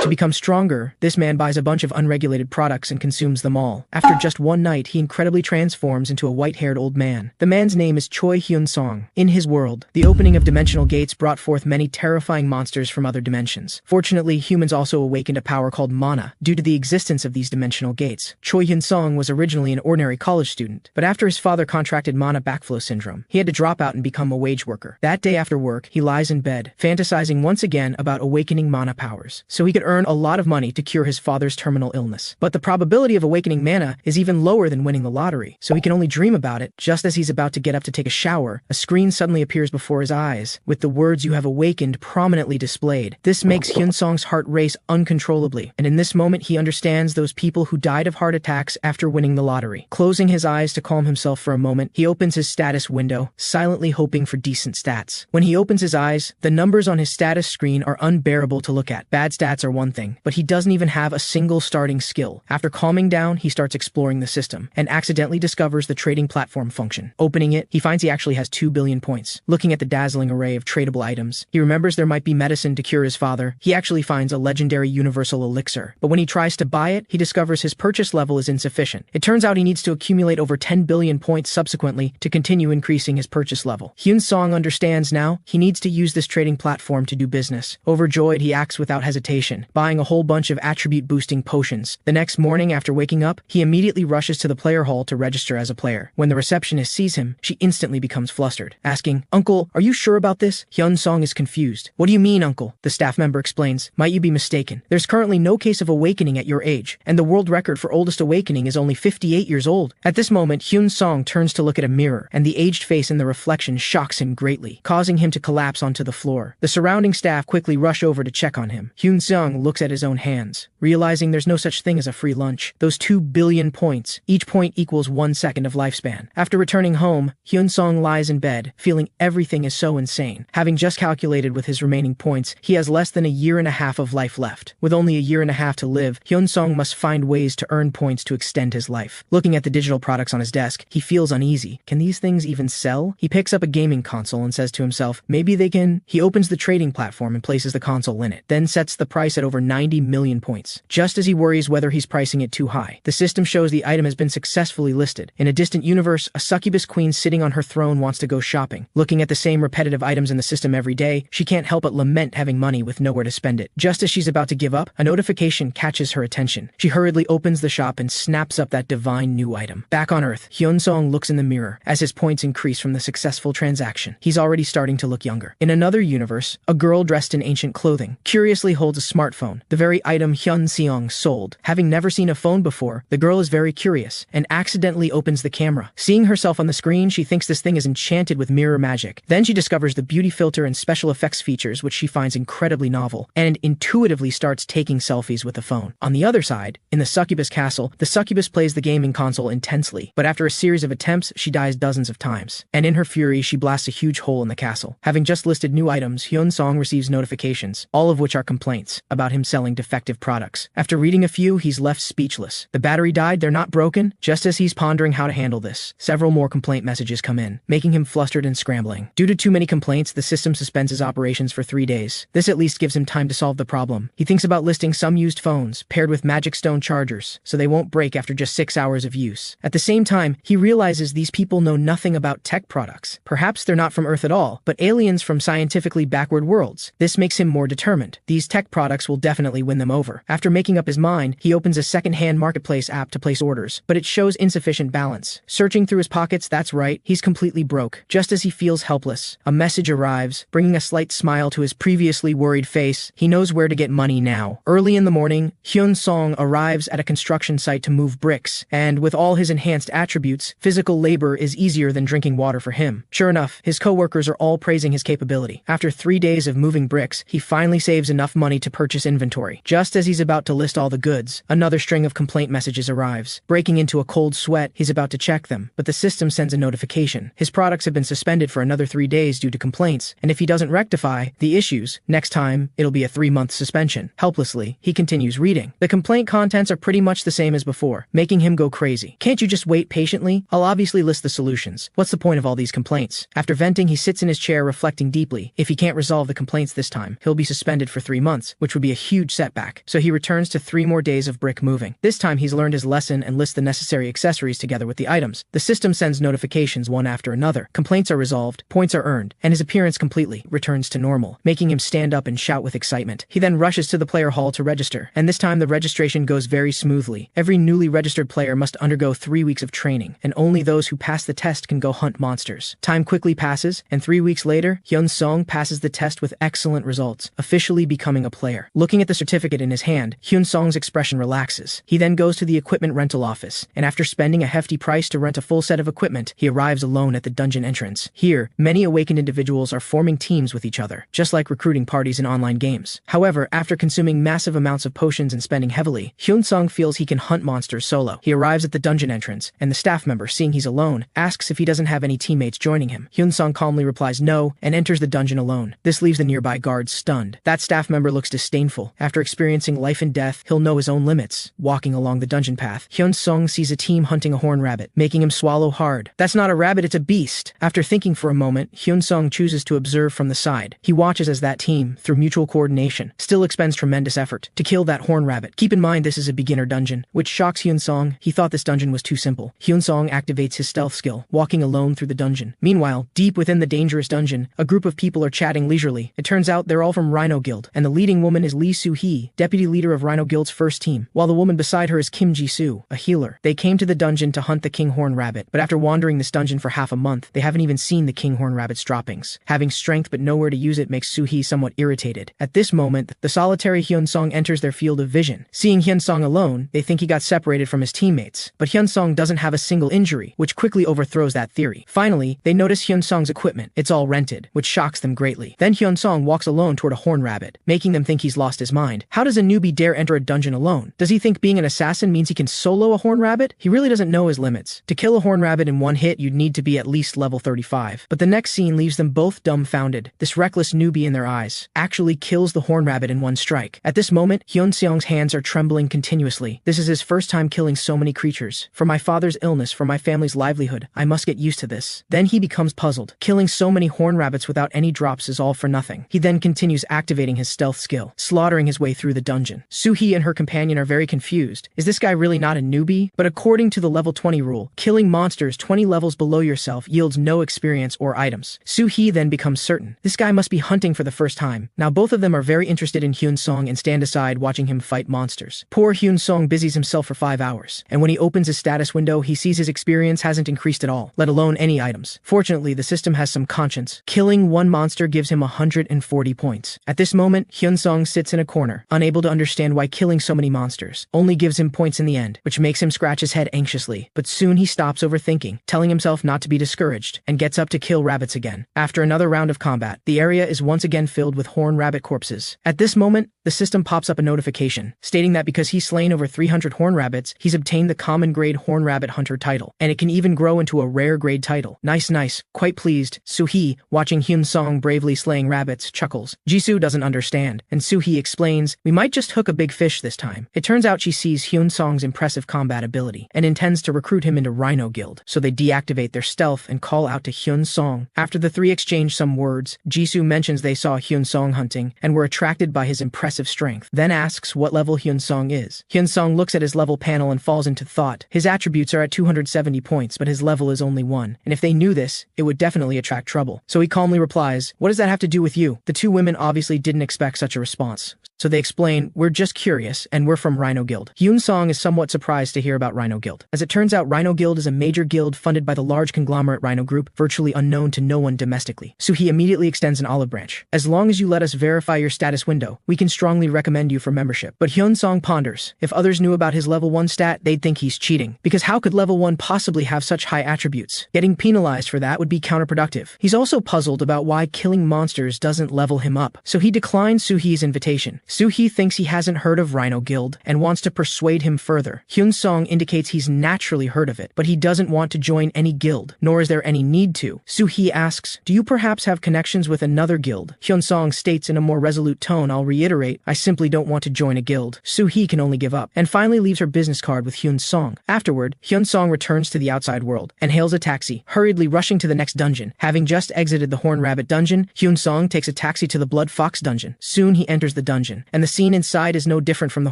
To become stronger, this man buys a bunch of unregulated products and consumes them all. After just one night, he incredibly transforms into a white-haired old man. The man's name is Choi Hyun-seong. In his world, the opening of dimensional gates brought forth many terrifying monsters from other dimensions. Fortunately, humans also awakened a power called mana due to the existence of these dimensional gates. Choi Hyun-seong was originally an ordinary college student, but after his father contracted mana backflow syndrome, he had to drop out and become a wage worker. That day after work, he lies in bed, fantasizing once again about awakening mana powers, so he could earn a lot of money to cure his father's terminal illness. But the probability of awakening mana is even lower than winning the lottery, so he can only dream about it. Just as he's about to get up to take a shower, a screen suddenly appears before his eyes, with the words "You have awakened" prominently displayed. This makes Hyun-seong's heart race uncontrollably, and in this moment he understands those people who died of heart attacks after winning the lottery. Closing his eyes to calm himself for a moment, he opens his status window, silently hoping for decent stats. When he opens his eyes, the numbers on his status screen are unbearable to look at. Bad stats are one thing, but he doesn't even have a single starting skill. After calming down, he starts exploring the system, and accidentally discovers the trading platform function. Opening it, he finds he actually has 2 billion points. Looking at the dazzling array of tradable items, he remembers there might be medicine to cure his father. He actually finds a legendary universal elixir, but when he tries to buy it, he discovers his purchase level is insufficient. It turns out he needs to accumulate over 10 billion points subsequently to continue increasing his purchase level. Hyun-seong understands now he needs to use this trading platform to do business. Overjoyed, he acts without hesitation, buying a whole bunch of attribute-boosting potions. The next morning after waking up, he immediately rushes to the player hall to register as a player. When the receptionist sees him, she instantly becomes flustered, asking, "Uncle, are you sure about this?" Hyun-seong is confused. "What do you mean, uncle?" The staff member explains. "Might you be mistaken? There's currently no case of awakening at your age, and the world record for oldest awakening is only 58 years old." At this moment, Hyun-seong turns to look at a mirror, and the aged face in the reflection shocks him greatly, causing him to collapse onto the floor. The surrounding staff quickly rush over to check on him. Hyun-seong looks at his own hands, realizing there's no such thing as a free lunch. Those 2 billion points, each point equals 1 second of lifespan. After returning home, Hyun-seong lies in bed, feeling everything is so insane. Having just calculated with his remaining points, he has less than a year and a half of life left. With only a year and a half to live, Hyun-seong must find ways to earn points to extend his life. Looking at the digital products on his desk, he feels uneasy. Can these things even sell? He picks up a gaming console and says to himself, maybe they can. He opens the trading platform and places the console in it, then sets the price at over 90 million points. Just as he worries whether he's pricing it too high, the system shows the item has been successfully listed. In a distant universe, a succubus queen sitting on her throne wants to go shopping. Looking at the same repetitive items in the system every day, she can't help but lament having money with nowhere to spend it. Just as she's about to give up, a notification catches her attention. She hurriedly opens the shop and snaps up that divine new item. Back on Earth, Hyun-seong looks in the mirror. As his points increase from the successful transaction, he's already starting to look younger. In another universe, a girl dressed in ancient clothing curiously holds a smartphone, the very item Hyun-seong sold. Having never seen a phone before, the girl is very curious and accidentally opens the camera. Seeing herself on the screen, she thinks this thing is enchanted with mirror magic. Then she discovers the beauty filter and special effects features, which she finds incredibly novel, and intuitively starts taking selfies with the phone. On the other side, in the succubus castle, the succubus plays the gaming console intensely, but after a series of attempts, she dies dozens of times. And in her fury, she blasts a huge hole in the castle. Having just listed new items, Hyun-seong receives notifications, all of which are complaints about him selling defective products. After reading a few, he's left speechless. The battery died, they're not broken. Just as he's pondering how to handle this, several more complaint messages come in, making him flustered and scrambling. Due to too many complaints, the system suspends his operations for 3 days. This at least gives him time to solve the problem. He thinks about listing some used phones, paired with magic stone chargers, so they won't break after just 6 hours of use. At the same time, he realizes these people know nothing about tech products. Perhaps they're not from Earth at all, but aliens from scientifically backward worlds. This makes him more determined. These tech products will definitely win them over. After making up his mind, he opens a second-hand marketplace app to place orders, but it shows insufficient balance. Searching through his pockets, that's right, he's completely broke. Just as he feels helpless, a message arrives, bringing a slight smile to his previously worried face. He knows where to get money now. Early in the morning, Hyun-seong arrives at a construction site to move bricks, and with all his enhanced attributes, physical labor is easier than drinking water for him. Sure enough, his co-workers are all praising his capability. After 3 days of moving bricks, he finally saves enough money to purchase inventory. Just as he's about to list all the goods, another string of complaint messages arrives. Breaking into a cold sweat, he's about to check them, but the system sends a notification. His products have been suspended for another 3 days due to complaints, and if he doesn't rectify the issues, next time, it'll be a 3-month suspension. Helplessly, he continues reading. The complaint contents are pretty much the same as before, making him go crazy. Can't you just wait patiently? I'll obviously list the solutions. What's the point of all these complaints? After venting, he sits in his chair reflecting deeply. If he can't resolve the complaints this time, he'll be suspended for 3 months, which would be a huge setback, so he returns to 3 more days of brick moving. This time he's learned his lesson and lists the necessary accessories together with the items. The system sends notifications one after another. Complaints are resolved, points are earned, and his appearance completely returns to normal, making him stand up and shout with excitement. He then rushes to the player hall to register, and this time the registration goes very smoothly. Every newly registered player must undergo 3 weeks of training, and only those who pass the test can go hunt monsters. Time quickly passes, and 3 weeks later, Hyun-seong passes the test with excellent results, officially becoming a player. Looking at the certificate in his hand, Hyun-seong's expression relaxes. He then goes to the equipment rental office, and after spending a hefty price to rent a full set of equipment, he arrives alone at the dungeon entrance. Here, many awakened individuals are forming teams with each other, just like recruiting parties in online games. However, after consuming massive amounts of potions and spending heavily, Hyun-seong feels he can hunt monsters solo. He arrives at the dungeon entrance, and the staff member, seeing he's alone, asks if he doesn't have any teammates joining him. Hyun-seong calmly replies no, and enters the dungeon alone. This leaves the nearby guards stunned. That staff member looks disdainful. After experiencing life and death, he'll know his own limits. Walking along the dungeon path, Hyun-seong sees a team hunting a horn rabbit, making him swallow hard. That's not a rabbit, it's a beast. After thinking for a moment, Hyun-seong chooses to observe from the side. He watches as that team, through mutual coordination, still expends tremendous effort to kill that horn rabbit. Keep in mind this is a beginner dungeon, which shocks Hyun-seong. He thought this dungeon was too simple. Hyun-seong activates his stealth skill, walking alone through the dungeon. Meanwhile, deep within the dangerous dungeon, a group of people are chatting leisurely. It turns out they're all from Rhino Guild, and the leading woman is Lee Soo-hee, deputy leader of Rhino Guild's first team, while the woman beside her is Kim Ji-soo, a healer. They came to the dungeon to hunt the kinghorn rabbit, but after wandering this dungeon for half a month, they haven't even seen the kinghorn rabbit's droppings. Having strength but nowhere to use it makes Soo-hee somewhat irritated. At this moment, the solitary Hyun-seong enters their field of vision. Seeing Hyun-seong alone, they think he got separated from his teammates, but Hyun-seong doesn't have a single injury, which quickly overthrows that theory. Finally, they notice Hyun-seong's equipment. It's all rented, which shocks them greatly. Then Hyun-seong walks alone toward a horn rabbit, making them think he's lost his mind. How does a newbie dare enter a dungeon alone? Does he think being an assassin means he can solo a horn rabbit? He really doesn't know his limits. To kill a horn rabbit in one hit, you'd need to be at least level 35. But the next scene leaves them both dumbfounded. This reckless newbie in their eyes actually kills the horn rabbit in one strike. At this moment, Hyun-seong's hands are trembling continuously. This is his first time killing so many creatures. For my father's illness, for my family's livelihood, I must get used to this. Then he becomes puzzled. Killing so many horn rabbits without any drops is all for nothing. He then continues activating his stealth skill, slaughtering his way through the dungeon. Soo-hee and her companion are very confused. Is this guy really not a newbie? But according to the level 20 rule, killing monsters 20 levels below yourself yields no experience or items. Soo-hee then becomes certain. This guy must be hunting for the first time. Now both of them are very interested in Hyun-seong and stand aside watching him fight monsters. Poor Hyun-seong busies himself for 5 hours, and when he opens his status window, he sees his experience hasn't increased at all, let alone any items. Fortunately, the system has some conscience. Killing one monster gives him 140 points. At this moment, Hyun-seong sits in a corner, unable to understand why killing so many monsters only gives him points in the end, which makes him scratch his head anxiously. But soon he stops overthinking, telling himself not to be discouraged, and gets up to kill rabbits again. After another round of combat, the area is once again filled with horn rabbit corpses. At this moment, the system pops up a notification, stating that because he's slain over 300 horn rabbits, he's obtained the common grade horn rabbit hunter title, and it can even grow into a rare grade title. Nice, quite pleased. Soo-hee, watching Hyun-seong bravely slaying rabbits, chuckles. Jisoo doesn't understand, and Soo-hee explains, we might just hook a big fish this time. It turns out she sees Hyun-seong's impressive combat ability, and intends to recruit him into Rhino Guild, so they deactivate their stealth and call out to Hyun-seong. After the three exchange some words, Jisoo mentions they saw Hyun-seong hunting, and were attracted by his impressive strength, then asks what level Hyun-seong is. Hyun-seong looks at his level panel and falls into thought. His attributes are at 270 points, but his level is only 1, and if they knew this, it would definitely attract trouble. So he calmly replies, what does that have to do with you? The two women obviously didn't expect such a response, so they explain, we're just curious, and we're from Rhino Guild. Hyun-seong is somewhat surprised to hear about Rhino Guild. As it turns out, Rhino Guild is a major guild funded by the large conglomerate Rhino Group, virtually unknown to no one domestically. So he immediately extends an olive branch. As long as you let us verify your status window, we can strongly recommend you for membership. But Hyun-seong ponders. If others knew about his level 1 stat, they'd think he's cheating. Because how could level 1 possibly have such high attributes? Getting penalized for that would be counterproductive. He's also puzzled about why killing monsters doesn't level him up, so he declines Soo-hee's invitation. Soo-hee thinks he hasn't heard of Rhino Guild and wants to persuade him further. Hyun-seong indicates he's naturally heard of it, but he doesn't want to join any guild, nor is there any need to. Soo-hee asks, do you perhaps have connections with another guild? Hyun-seong states in a more resolute tone, I'll reiterate, I simply don't want to join a guild. Soo-hee can only give up, and finally leaves her business card with Hyun-seong. Afterward, Hyun-seong returns to the outside world and hails a taxi, hurriedly rushing to the next dungeon. Having just exited the Horn Rabbit dungeon, Hyun-seong takes a taxi to the Blood Fox dungeon. Soon he enters the dungeon. dungeon, and the scene inside is no different from the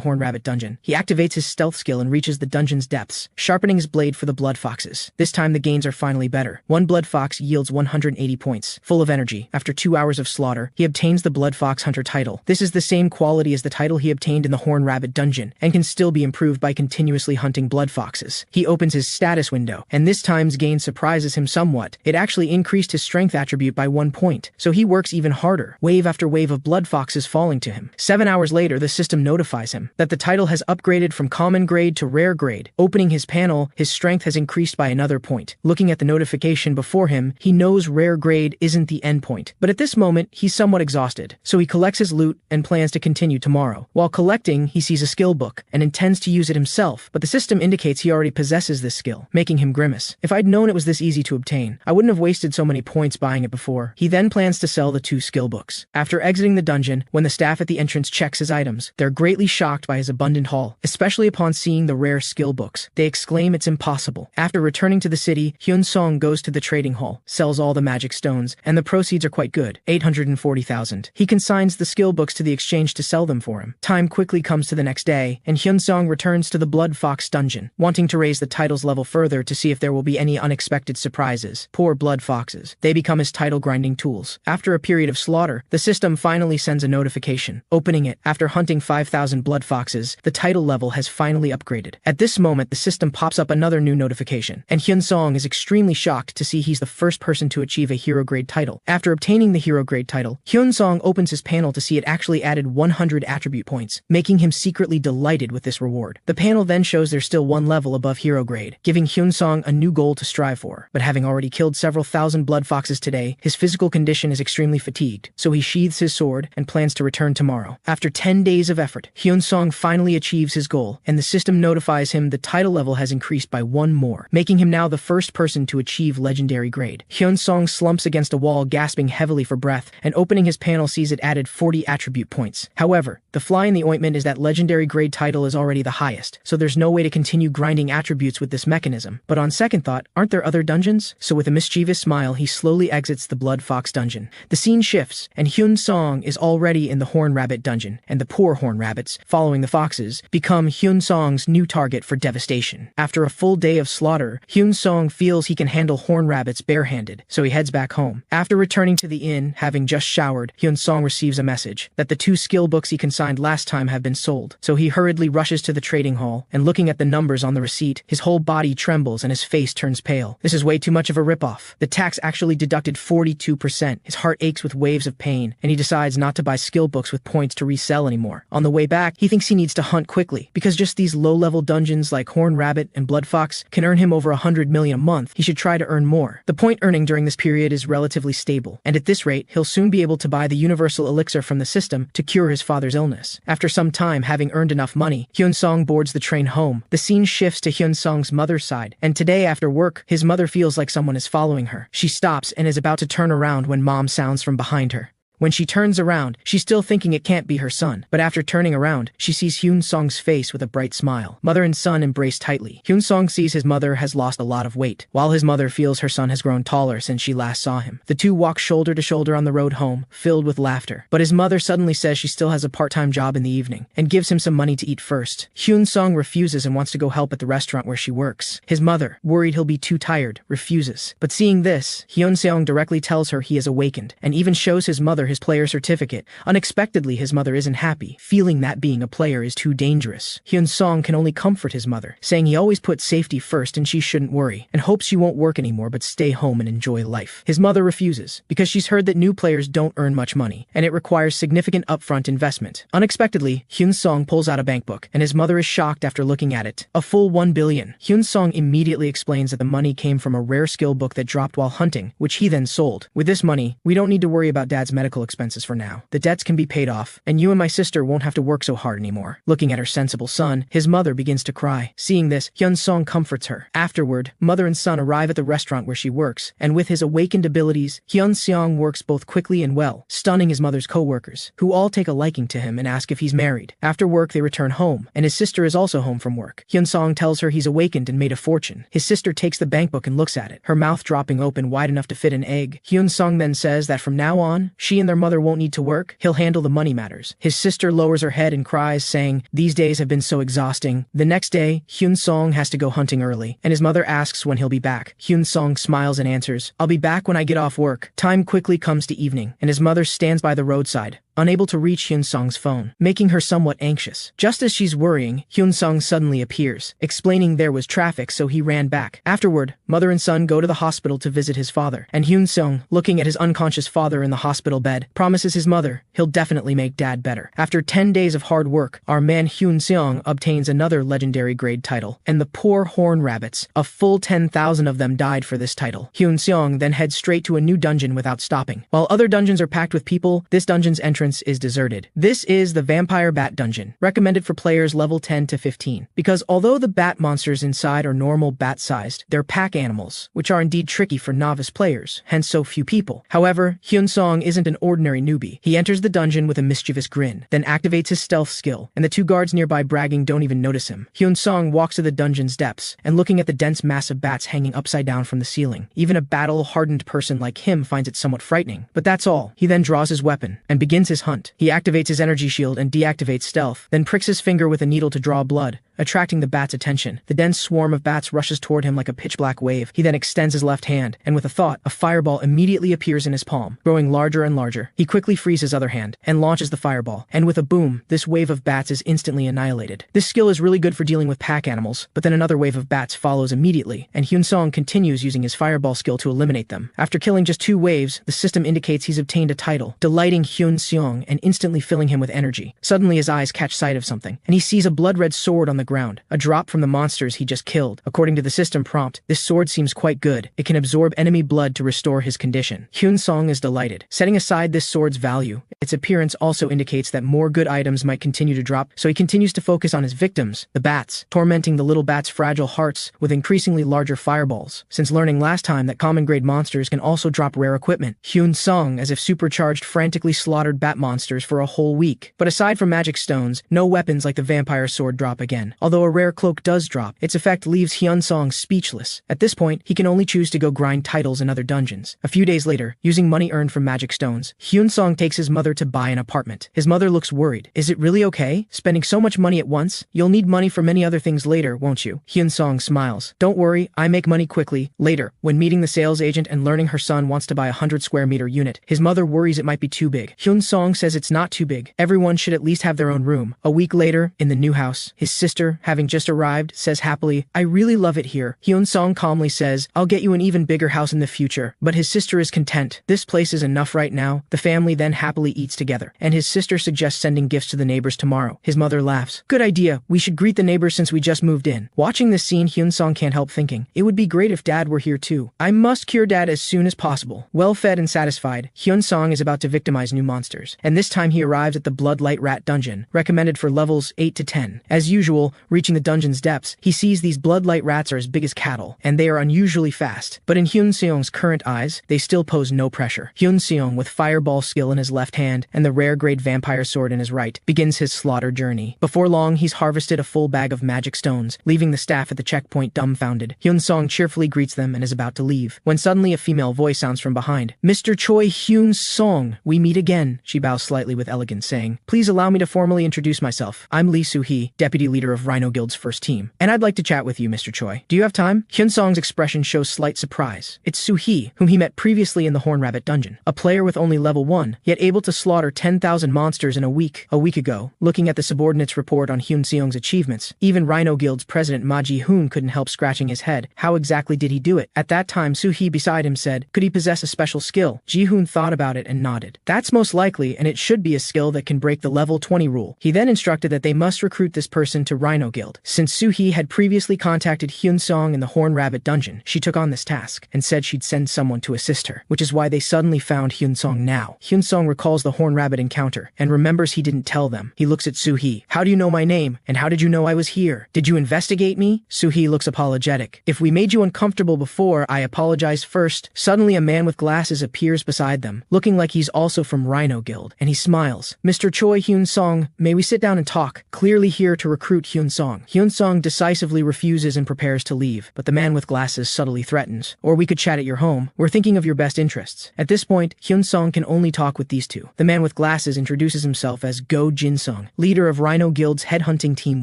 Horned Rabbit dungeon. He activates his stealth skill and reaches the dungeon's depths, sharpening his blade for the blood foxes. This time the gains are finally better. One blood fox yields 180 points. Full of energy, after 2 hours of slaughter, he obtains the Blood Fox Hunter title. This is the same quality as the title he obtained in the Horned Rabbit dungeon, and can still be improved by continuously hunting blood foxes. He opens his status window, and this time's gain surprises him somewhat. It actually increased his strength attribute by 1 point, so he works even harder, wave after wave of blood foxes falling to him. 7 hours later, the system notifies him that the title has upgraded from common grade to rare grade. Opening his panel, his strength has increased by another point. Looking at the notification before him, he knows rare grade isn't the end point, but at this moment, he's somewhat exhausted, so he collects his loot and plans to continue tomorrow. While collecting, he sees a skill book and intends to use it himself, but the system indicates he already possesses this skill, making him grimace. If I'd known it was this easy to obtain, I wouldn't have wasted so many points buying it before. He then plans to sell the 2 skill books. After exiting the dungeon, when the staff at the entrance checks his items, they're greatly shocked by his abundant haul, especially upon seeing the rare skill books. They exclaim it's impossible. After returning to the city, Hyun-seong goes to the trading hall, sells all the magic stones, and the proceeds are quite good, 840,000. He consigns the skill books to the exchange to sell them for him. Time quickly comes to the next day, and Hyun-seong returns to the Blood Fox dungeon, wanting to raise the title's level further to see if there will be any unexpected surprises. Poor blood foxes. They become his title grinding tools. After a period of slaughter, the system finally sends a notification. Opening it, after hunting 5,000 blood foxes, the title level has finally upgraded. At this moment, the system pops up another new notification, and Hyun-seong is extremely shocked to see he's the first person to achieve a hero grade title. After obtaining the hero grade title, Hyun-seong opens his panel to see it actually added 100 attribute points, making him secretly delighted with this reward. The panel then shows there's still 1 level above hero grade, giving Hyun-seong a new goal to strive for. But having already killed several thousand blood foxes today, his physical condition is extremely fatigued, so he sheathes his sword and plans to return tomorrow. After 10 days of effort, Hyun-seong finally achieves his goal, and the system notifies him the title level has increased by 1 more, making him now the first person to achieve legendary grade. Hyun-seong slumps against a wall, gasping heavily for breath, and opening his panel sees it added 40 attribute points. However, the fly in the ointment is that legendary grade title is already the highest, so there's no way to continue grinding attributes with this mechanism. But on second thought, aren't there other dungeons? So with a mischievous smile, he slowly exits the Blood Fox dungeon. The scene shifts, and Hyun-seong is already in the Horned Rabbit dungeon, and the poor Horned Rabbits, following the foxes, become Hyun-seong's new target for devastation. After a full day of slaughter, Hyun-seong feels he can handle Horned Rabbits barehanded, so he heads back home. After returning to the inn, having just showered, Hyun-seong receives a message that the 2 skill books he consigned last time have been sold. So he hurriedly rushes to the trading hall, and looking at the numbers on the receipt, his whole body trembles and his face turns pale. This is way too much of a ripoff. The tax actually deducted 42%. His heart aches with waves of pain, and he decides not to buy skill books with points to resell anymore. On the way back, he thinks he needs to hunt quickly, because just these low-level dungeons like Horned Rabbit and Blood Fox can earn him over 100 million a month. He should try to earn more. The point earning during this period is relatively stable, and at this rate, he'll soon be able to buy the universal elixir from the system to cure his father's illness. After some time, having earned enough money, Hyun-seong boards the train home. The scene shifts to Hyun-seong's mother's side, and today after work, his mother feels like someone is following her. She stops and is about to turn around when mom sounds from behind her. When she turns around, she's still thinking it can't be her son, but after turning around, she sees Hyun-seong's face with a bright smile. Mother and son embrace tightly. Hyun-seong sees his mother has lost a lot of weight, while his mother feels her son has grown taller since she last saw him. The two walk shoulder to shoulder on the road home, filled with laughter. But his mother suddenly says she still has a part-time job in the evening, and gives him some money to eat first. Hyun-seong refuses and wants to go help at the restaurant where she works. His mother, worried he'll be too tired, refuses. But seeing this, Hyun-seong directly tells her he has awakened, and even shows his mother his player certificate. Unexpectedly, his mother isn't happy, feeling that being a player is too dangerous. Hyun-seong can only comfort his mother, saying he always puts safety first and she shouldn't worry, and hopes she won't work anymore but stay home and enjoy life. His mother refuses, because she's heard that new players don't earn much money, and it requires significant upfront investment. Unexpectedly, Hyun-seong pulls out a bankbook, and his mother is shocked after looking at it. A full 1 billion. Hyun-seong immediately explains that the money came from a rare skill book that dropped while hunting, which he then sold. With this money, we don't need to worry about Dad's medical expenses for now. The debts can be paid off, and you and my sister won't have to work so hard anymore. Looking at her sensible son, his mother begins to cry. Seeing this, Hyun-seong comforts her. Afterward, mother and son arrive at the restaurant where she works, and with his awakened abilities, Hyun-seong works both quickly and well, stunning his mother's co-workers, who all take a liking to him and ask if he's married. After work, they return home, and his sister is also home from work. Hyun-seong tells her he's awakened and made a fortune. His sister takes the bankbook and looks at it, her mouth dropping open wide enough to fit an egg. Hyun-seong then says that from now on, she and the their mother won't need to work, he'll handle the money matters. His sister lowers her head and cries, saying, "These days have been so exhausting." The next day, Hyun-seong has to go hunting early, and his mother asks when he'll be back. Hyun-seong smiles and answers, "I'll be back when I get off work." Time quickly comes to evening, and his mother stands by the roadside, unable to reach Hyun-seong's phone, making her somewhat anxious. Just as she's worrying, Hyun-seong suddenly appears, explaining there was traffic so he ran back. Afterward, mother and son go to the hospital to visit his father, and Hyun-seong, looking at his unconscious father in the hospital bed, promises his mother he'll definitely make dad better. After 10 days of hard work, our man Hyun-seong obtains another legendary grade title, and the poor horn rabbits, a full 10,000 of them died for this title. Hyun-seong then heads straight to a new dungeon without stopping. While other dungeons are packed with people, this dungeon's entrance is deserted. This is the Vampire Bat Dungeon, recommended for players level 10 to 15. Because although the bat monsters inside are normal bat-sized, they're pack animals, which are indeed tricky for novice players, hence so few people. However, Hyun-seong isn't an ordinary newbie. He enters the dungeon with a mischievous grin, then activates his stealth skill, and the two guards nearby bragging don't even notice him. Hyun-seong walks to the dungeon's depths, and looking at the dense mass of bats hanging upside down from the ceiling, even a battle-hardened person like him finds it somewhat frightening. But that's all. He then draws his weapon, and begins his hunt. He activates his energy shield and deactivates stealth, then pricks his finger with a needle to draw blood, attracting the bat's attention. The dense swarm of bats rushes toward him like a pitch-black wave. He then extends his left hand, and with a thought, a fireball immediately appears in his palm, growing larger and larger. He quickly frees his other hand, and launches the fireball, and with a boom, this wave of bats is instantly annihilated. This skill is really good for dealing with pack animals, but then another wave of bats follows immediately, and Hyun-seong continues using his fireball skill to eliminate them. After killing just 2 waves, the system indicates he's obtained a title, delighting Hyun-seong and instantly filling him with energy. Suddenly his eyes catch sight of something, and he sees a blood-red sword on the ground, a drop from the monsters he just killed. According to the system prompt, this sword seems quite good. It can absorb enemy blood to restore his condition. Hyun-seong is delighted. Setting aside this sword's value, its appearance also indicates that more good items might continue to drop, so he continues to focus on his victims, the bats, tormenting the little bats' fragile hearts with increasingly larger fireballs. Since learning last time that common-grade monsters can also drop rare equipment, Hyun-seong, as if supercharged, frantically slaughtered bat monsters for a whole week. But aside from magic stones, no weapons like the vampire sword drop again. Although a rare cloak does drop, its effect leaves Hyun-seong speechless. At this point, he can only choose to go grind titles in other dungeons. A few days later, using money earned from magic stones, Hyun-seong takes his mother to buy an apartment. His mother looks worried. "Is it really okay? Spending so much money at once? You'll need money for many other things later, won't you?" Hyun-seong smiles. "Don't worry, I make money quickly." Later, when meeting the sales agent and learning her son wants to buy a 100 square meter unit, his mother worries it might be too big. Hyun-seong says it's not too big. Everyone should at least have their own room. A week later, in the new house, his sister, having just arrived, says happily, "I really love it here." Hyun-seong calmly says, "I'll get you an even bigger house in the future." But his sister is content. "This place is enough right now." The family then happily eats together, and his sister suggests sending gifts to the neighbors tomorrow. His mother laughs. "Good idea. We should greet the neighbors since we just moved in." Watching this scene, Hyun-seong can't help thinking, it would be great if Dad were here too. I must cure Dad as soon as possible. Well fed and satisfied, Hyun-seong is about to victimize new monsters, and this time he arrives at the Bloodlight Rat Dungeon, recommended for levels 8 to 10. As usual, reaching the dungeon's depths, he sees these bloodlight rats are as big as cattle, and they are unusually fast. But in Hyun-seong's current eyes, they still pose no pressure. Hyun-seong, with fireball skill in his left hand and the rare grade vampire sword in his right, begins his slaughter journey. Before long, he's harvested a full bag of magic stones, leaving the staff at the checkpoint dumbfounded. Hyun-seong cheerfully greets them and is about to leave, when suddenly a female voice sounds from behind. "Mr. Choi Hyun-seong, we meet again." She bows slightly with elegance, saying, "Please allow me to formally introduce myself. I'm Lee Soo-hee, deputy leader of Rhino Guild's first team, and I'd like to chat with you, Mr. Choi. Do you have time?" Hyun-seong's expression shows slight surprise. It's Soo-hee, whom he met previously in the Horn Rabbit Dungeon, a player with only level 1, yet able to slaughter 10,000 monsters in a week. A week ago, looking at the subordinates' report on Hyun-seong's achievements, even Rhino Guild's president Ma Ji-hoon couldn't help scratching his head. How exactly did he do it? At that time, Soo-hee beside him said, "Could he possess a special skill?" Ji-hoon thought about it and nodded. "That's most likely, and it should be a skill that can break the level 20 rule." He then instructed that they must recruit this person to Rhino Guild. Since Soo-hee had previously contacted Hyun-seong in the Horn Rabbit Dungeon, she took on this task and said she'd send someone to assist her, which is why they suddenly found Hyun-seong now. Hyun-seong recalls the Horn Rabbit encounter and remembers he didn't tell them. He looks at Soo-hee. "How do you know my name? And how did you know I was here? Did you investigate me?" Soo-hee looks apologetic. "If we made you uncomfortable before, I apologize first." Suddenly a man with glasses appears beside them, looking like he's also from Rhino Guild, and he smiles. "Mr. Choi Hyun-seong, may we sit down and talk?" Clearly here to recruit Hyun Hyun-seong. Hyun-seong decisively refuses and prepares to leave, but the man with glasses subtly threatens. "Or we could chat at your home. We're thinking of your best interests." At this point, Hyun-seong can only talk with these two. The man with glasses introduces himself as Go Jin-seong, leader of Rhino Guild's headhunting Team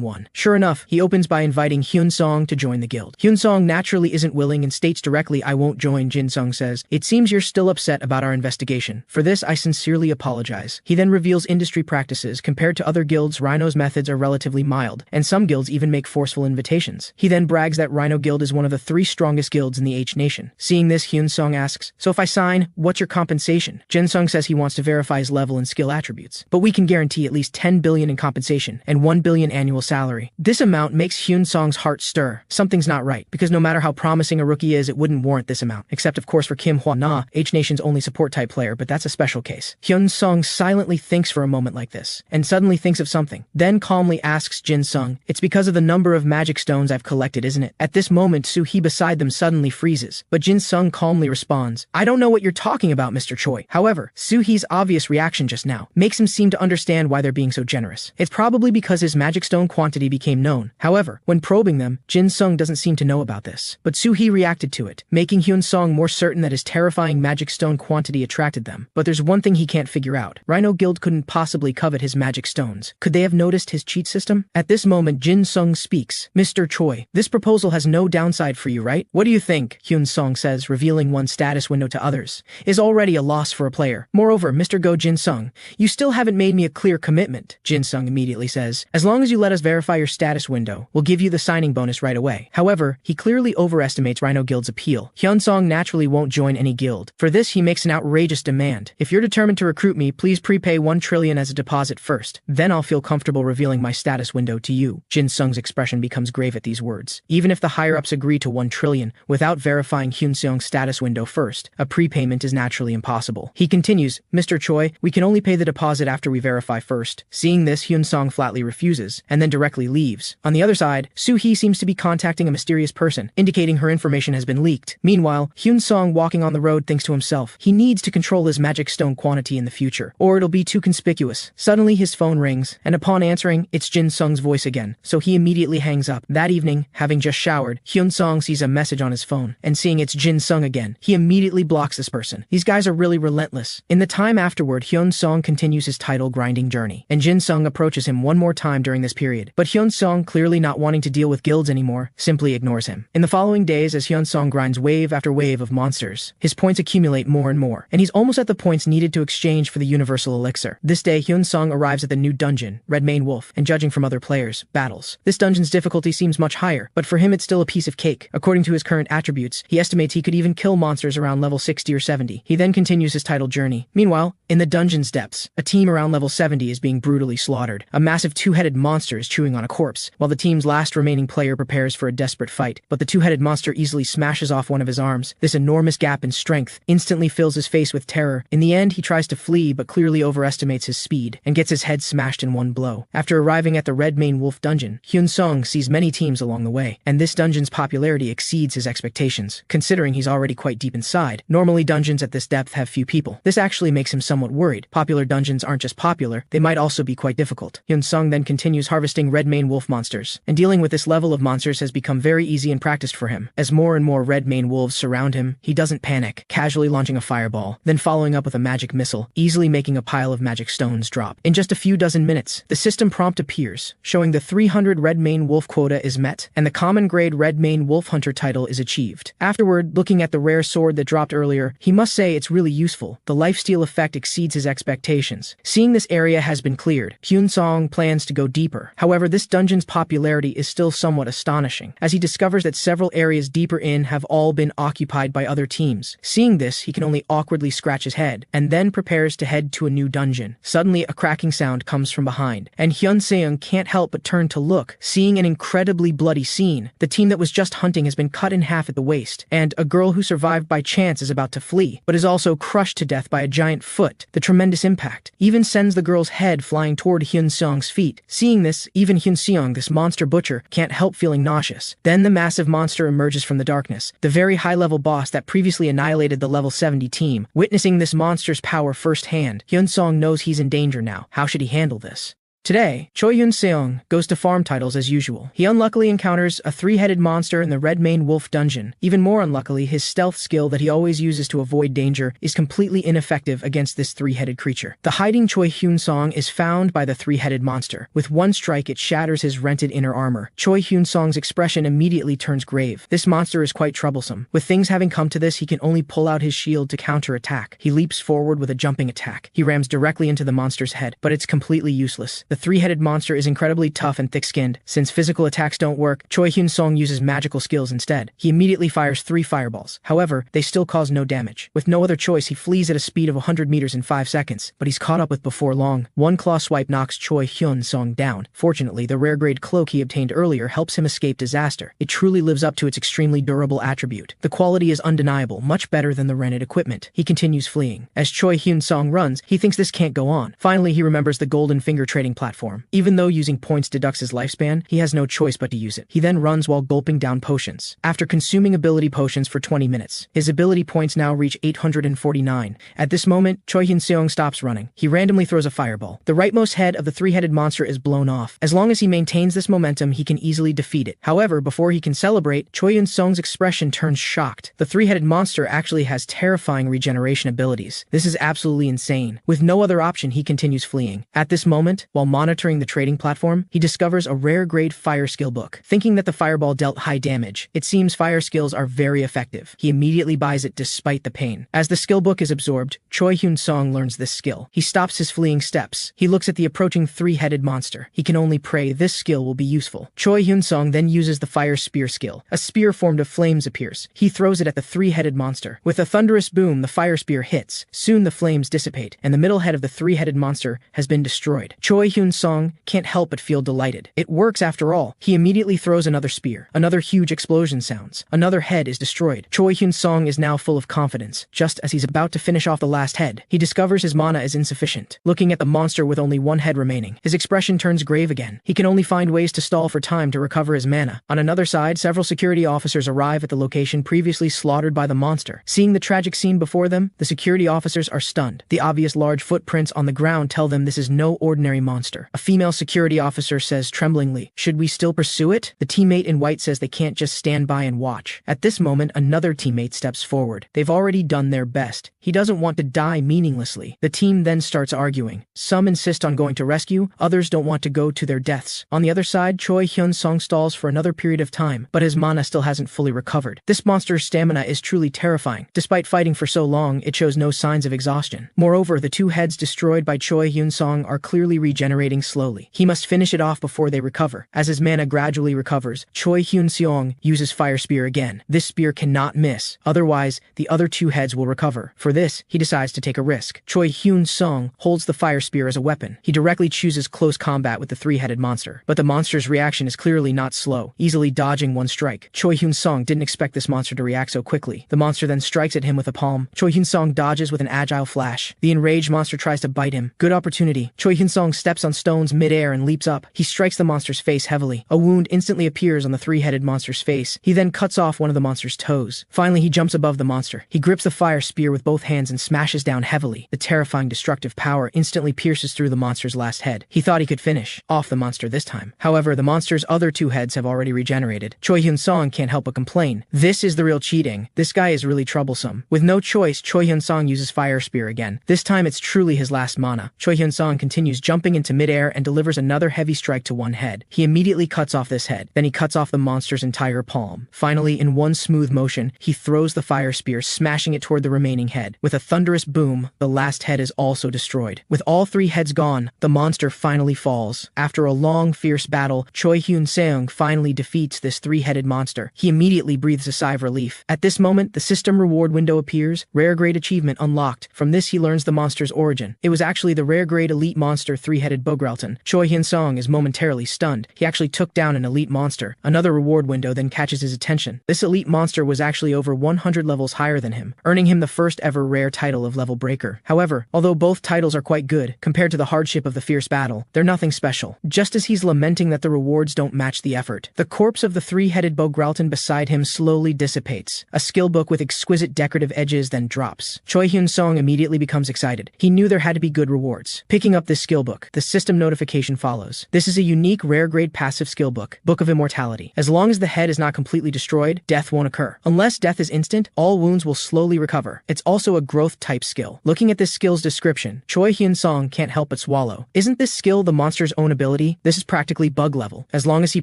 1. Sure enough, he opens by inviting Hyun-seong to join the guild. Hyun-seong naturally isn't willing and states directly, "I won't join." Jin-seong says, "It seems you're still upset about our investigation. For this, I sincerely apologize." He then reveals industry practices. Compared to other guilds, Rhino's methods are relatively mild, and some guilds even make forceful invitations. He then brags that Rhino Guild is one of the 3 strongest guilds in the H Nation. Seeing this, Hyun-seong asks, "So if I sign, what's your compensation?" Jin-seong says he wants to verify his level and skill attributes. "But we can guarantee at least 10 billion in compensation and 1 billion annual salary." This amount makes Hyun-seong's heart stir. Something's not right, because no matter how promising a rookie is, it wouldn't warrant this amount. Except of course for Kim Hwa-na, H Nation's only support type player, but that's a special case. Hyun-seong silently thinks for a moment like this, and suddenly thinks of something. Then calmly asks Jin-seong, "It's because of the number of magic stones I've collected, isn't it?" At this moment, Soo-hee beside them suddenly freezes, but Jin-seong calmly responds, "I don't know what you're talking about, Mr. Choi." However, Soo-hee's obvious reaction just now makes him seem to understand why they're being so generous. It's probably because his magic stone quantity became known. However, when probing them, Jin-seong doesn't seem to know about this. But Soo-hee reacted to it, making Hyun-seong more certain that his terrifying magic stone quantity attracted them. But there's one thing he can't figure out. Rhino Guild couldn't possibly covet his magic stones. Could they have noticed his cheat system? At this moment, Jin-seong speaks. "Mr. Choi, this proposal has no downside for you, right? What do you think?" Hyun-seong says, revealing one status window to others. "Is already a loss for a player. Moreover, Mr. Go Jin-seong, you still haven't made me a clear commitment." Jin-seong immediately says, "As long as you let us verify your status window, we'll give you the signing bonus right away." However, he clearly overestimates Rhino Guild's appeal. Hyun-seong naturally won't join any guild. For this, he makes an outrageous demand. "If you're determined to recruit me, please prepay 1 trillion as a deposit first. Then I'll feel comfortable revealing my status window to you." Jin-seong's expression becomes grave at these words. Even if the higher-ups agree to 1 trillion without verifying Hyun-seong's status window first, a prepayment is naturally impossible. He continues, "Mr. Choi, we can only pay the deposit after we verify first." Seeing this, Hyun-seong flatly refuses, and then directly leaves. On the other side, Soo-hee seems to be contacting a mysterious person, indicating her information has been leaked. Meanwhile, Hyun-seong walking on the road thinks to himself, he needs to control his magic stone quantity in the future, or it'll be too conspicuous. Suddenly his phone rings, and upon answering, it's Jin-seong's voice again, so he immediately hangs up. That evening, having just showered, Hyun-seong sees a message on his phone, and seeing it's Jin-seong again, he immediately blocks this person. These guys are really relentless. In the time afterward, Hyun-seong continues his title grinding journey, and Jin-seong approaches him one more time during this period. But Hyun-seong, clearly not wanting to deal with guilds anymore, simply ignores him. In the following days, as Hyun-seong grinds wave after wave of monsters, his points accumulate more and more, and he's almost at the points needed to exchange for the universal elixir. This day, Hyun-seong arrives at the new dungeon, Red Mane Wolf, and judging from other players, battles. This dungeon's difficulty seems much higher, but for him it's still a piece of cake. According to his current attributes, he estimates he could even kill monsters around level 60 or 70. He then continues his title journey. Meanwhile, in the dungeon's depths, a team around level 70 is being brutally slaughtered. A massive two-headed monster is chewing on a corpse, while the team's last remaining player prepares for a desperate fight. But the two-headed monster easily smashes off one of his arms. This enormous gap in strength instantly fills his face with terror. In the end, he tries to flee, but clearly overestimates his speed, and gets his head smashed in one blow. After arriving at the Red Mane Wolf dungeon, Hyun-seong sees many teams along the way, and this dungeon's popularity exceeds his expectations, considering he's already quite deep inside. Normally, dungeons at this depth have few people. This actually makes him somewhat worried. Popular dungeons aren't just popular, they might also be quite difficult. Hyun-seong then continues harvesting Red Mane Wolf monsters, and dealing with this level of monsters has become very easy and practiced for him. As more and more Red Mane Wolves surround him, he doesn't panic, casually launching a fireball, then following up with a magic missile, easily making a pile of magic stones drop. In just a few dozen minutes, the system prompt appears, showing the 300 Red Mane Wolf quota is met, and the common grade Red Mane Wolf Hunter title is achieved. Afterward, looking at the rare sword that dropped earlier, he must say it's really useful. The lifesteal effect exceeds his expectations. Seeing this area has been cleared, Hyun-seong plans to go deeper. However, this dungeon's popularity is still somewhat astonishing, as he discovers that several areas deeper in have all been occupied by other teams. Seeing this, he can only awkwardly scratch his head, and then prepares to head to a new dungeon. Suddenly, a cracking sound comes from behind, and Hyun-seong can't help but turn to look, seeing an incredibly bloody scene. The team that was just hunting has been cut in half at the waist, and a girl who survived by chance is about to flee, but is also crushed to death by a giant foot. The tremendous impact even sends the girl's head flying toward Hyun-seong's feet. Seeing this, even Hyun-seong, this monster butcher, can't help feeling nauseous. Then the massive monster emerges from the darkness, the very high-level boss that previously annihilated the level 70 team. Witnessing this monster's power firsthand, Hyun-seong knows he's in danger now. How should he handle this? Today, Choi Hyun-seong goes to farm titles as usual. He unluckily encounters a three-headed monster in the Red Mane Wolf dungeon. Even more unluckily, his stealth skill that he always uses to avoid danger is completely ineffective against this three-headed creature. The hiding Choi Hyun-seong is found by the three-headed monster. With one strike, it shatters his rented inner armor. Choi Hyun-seong's expression immediately turns grave. This monster is quite troublesome. With things having come to this, he can only pull out his shield to counter-attack. He leaps forward with a jumping attack. He rams directly into the monster's head, but it's completely useless. The three-headed monster is incredibly tough and thick-skinned. Since physical attacks don't work, Choi Hyun-seong uses magical skills instead. He immediately fires 3 fireballs. However, they still cause no damage. With no other choice, he flees at a speed of 100 meters in 5 seconds, but he's caught up with before long. One claw swipe knocks Choi Hyun-seong down. Fortunately, the rare-grade cloak he obtained earlier helps him escape disaster. It truly lives up to its extremely durable attribute. The quality is undeniable, much better than the rented equipment. He continues fleeing. As Choi Hyun-seong runs, he thinks this can't go on. Finally, he remembers the golden finger trading platform. Even though using points deducts his lifespan, he has no choice but to use it. He then runs while gulping down potions. After consuming ability potions for 20 minutes, his ability points now reach 849. At this moment, Choi Hyun-seong stops running. He randomly throws a fireball. The rightmost head of the three-headed monster is blown off. As long as he maintains this momentum, he can easily defeat it. However, before he can celebrate, Choi Hyun-seong's expression turns shocked. The three-headed monster actually has terrifying regeneration abilities. This is absolutely insane. With no other option, he continues fleeing. At this moment, while monitoring the trading platform, he discovers a rare-grade fire skill book. Thinking that the fireball dealt high damage, it seems fire skills are very effective. He immediately buys it despite the pain. As the skill book is absorbed, Choi Hyun-seong learns this skill. He stops his fleeing steps. He looks at the approaching three-headed monster. He can only pray this skill will be useful. Choi Hyun-seong then uses the fire spear skill. A spear formed of flames appears. He throws it at the three-headed monster. With a thunderous boom, the fire spear hits. Soon the flames dissipate, and the middle head of the three-headed monster has been destroyed. Choi Hyun-seong can't help but feel delighted. It works after all. He immediately throws another spear. Another huge explosion sounds. Another head is destroyed. Choi Hyun-seong is now full of confidence. Just as he's about to finish off the last head, he discovers his mana is insufficient. Looking at the monster with only one head remaining, his expression turns grave again. He can only find ways to stall for time to recover his mana. On another side, several security officers arrive at the location previously slaughtered by the monster. Seeing the tragic scene before them, the security officers are stunned. The obvious large footprints on the ground tell them this is no ordinary monster. A female security officer says tremblingly, "Should we still pursue it?" The teammate in white says they can't just stand by and watch. At this moment, another teammate steps forward. They've already done their best. He doesn't want to die meaninglessly. The team then starts arguing. Some insist on going to rescue, others don't want to go to their deaths. On the other side, Choi Hyun-seong stalls for another period of time, but his mana still hasn't fully recovered. This monster's stamina is truly terrifying. Despite fighting for so long, it shows no signs of exhaustion. Moreover, the two heads destroyed by Choi Hyun-seong are clearly regenerating slowly. He must finish it off before they recover. As his mana gradually recovers, Choi Hyun-seong uses Fire Spear again. This spear cannot miss, otherwise the other two heads will recover. For this, he decides to take a risk. Choi Hyun-seong holds the Fire Spear as a weapon. He directly chooses close combat with the three-headed monster, but the monster's reaction is clearly not slow, easily dodging one strike. Choi Hyun-seong didn't expect this monster to react so quickly. The monster then strikes at him with a palm. Choi Hyun-seong dodges with an agile flash. The enraged monster tries to bite him. Good opportunity. Choi Hyun-seong steps on stones mid-air and leaps up. He strikes the monster's face heavily. A wound instantly appears on the three-headed monster's face. He then cuts off one of the monster's toes. Finally, he jumps above the monster. He grips the Fire Spear with both hands and smashes down heavily. The terrifying destructive power instantly pierces through the monster's last head. He thought he could finish off the monster this time. However, the monster's other two heads have already regenerated. Choi Hyun-seong can't help but complain. This is the real cheating. This guy is really troublesome. With no choice, Choi Hyun-seong uses Fire Spear again. This time it's truly his last mana. Choi Hyun-seong continues jumping into midair and delivers another heavy strike to one head. He immediately cuts off this head. Then he cuts off the monster's entire palm. Finally, in one smooth motion, he throws the Fire Spear, smashing it toward the remaining head. With a thunderous boom, the last head is also destroyed. With all three heads gone, the monster finally falls. After a long, fierce battle, Choi Hyun-seong finally defeats this three-headed monster. He immediately breathes a sigh of relief. At this moment, the system reward window appears. Rare grade achievement unlocked. From this, he learns the monster's origin. It was actually the rare grade elite monster three-headed Bogrelton. Choi Hyun-seong is momentarily stunned. He actually took down an elite monster. Another reward window then catches his attention. This elite monster was actually over 100 levels higher than him, earning him the first ever rare title of level breaker. However, although both titles are quite good, compared to the hardship of the fierce battle, they're nothing special. Just as he's lamenting that the rewards don't match the effort, the corpse of the three-headed Bogrelton beside him slowly dissipates. A skill book with exquisite decorative edges then drops. Choi Hyun-seong immediately becomes excited. He knew there had to be good rewards. Picking up this skill book, the system notification follows. This is a unique rare-grade passive skill book, Book of Immortality. As long as the head is not completely destroyed, death won't occur. Unless death is instant, all wounds will slowly recover. It's also a growth-type skill. Looking at this skill's description, Choi Hyun-seong can't help but swallow. Isn't this skill the monster's own ability? This is practically bug level. As long as he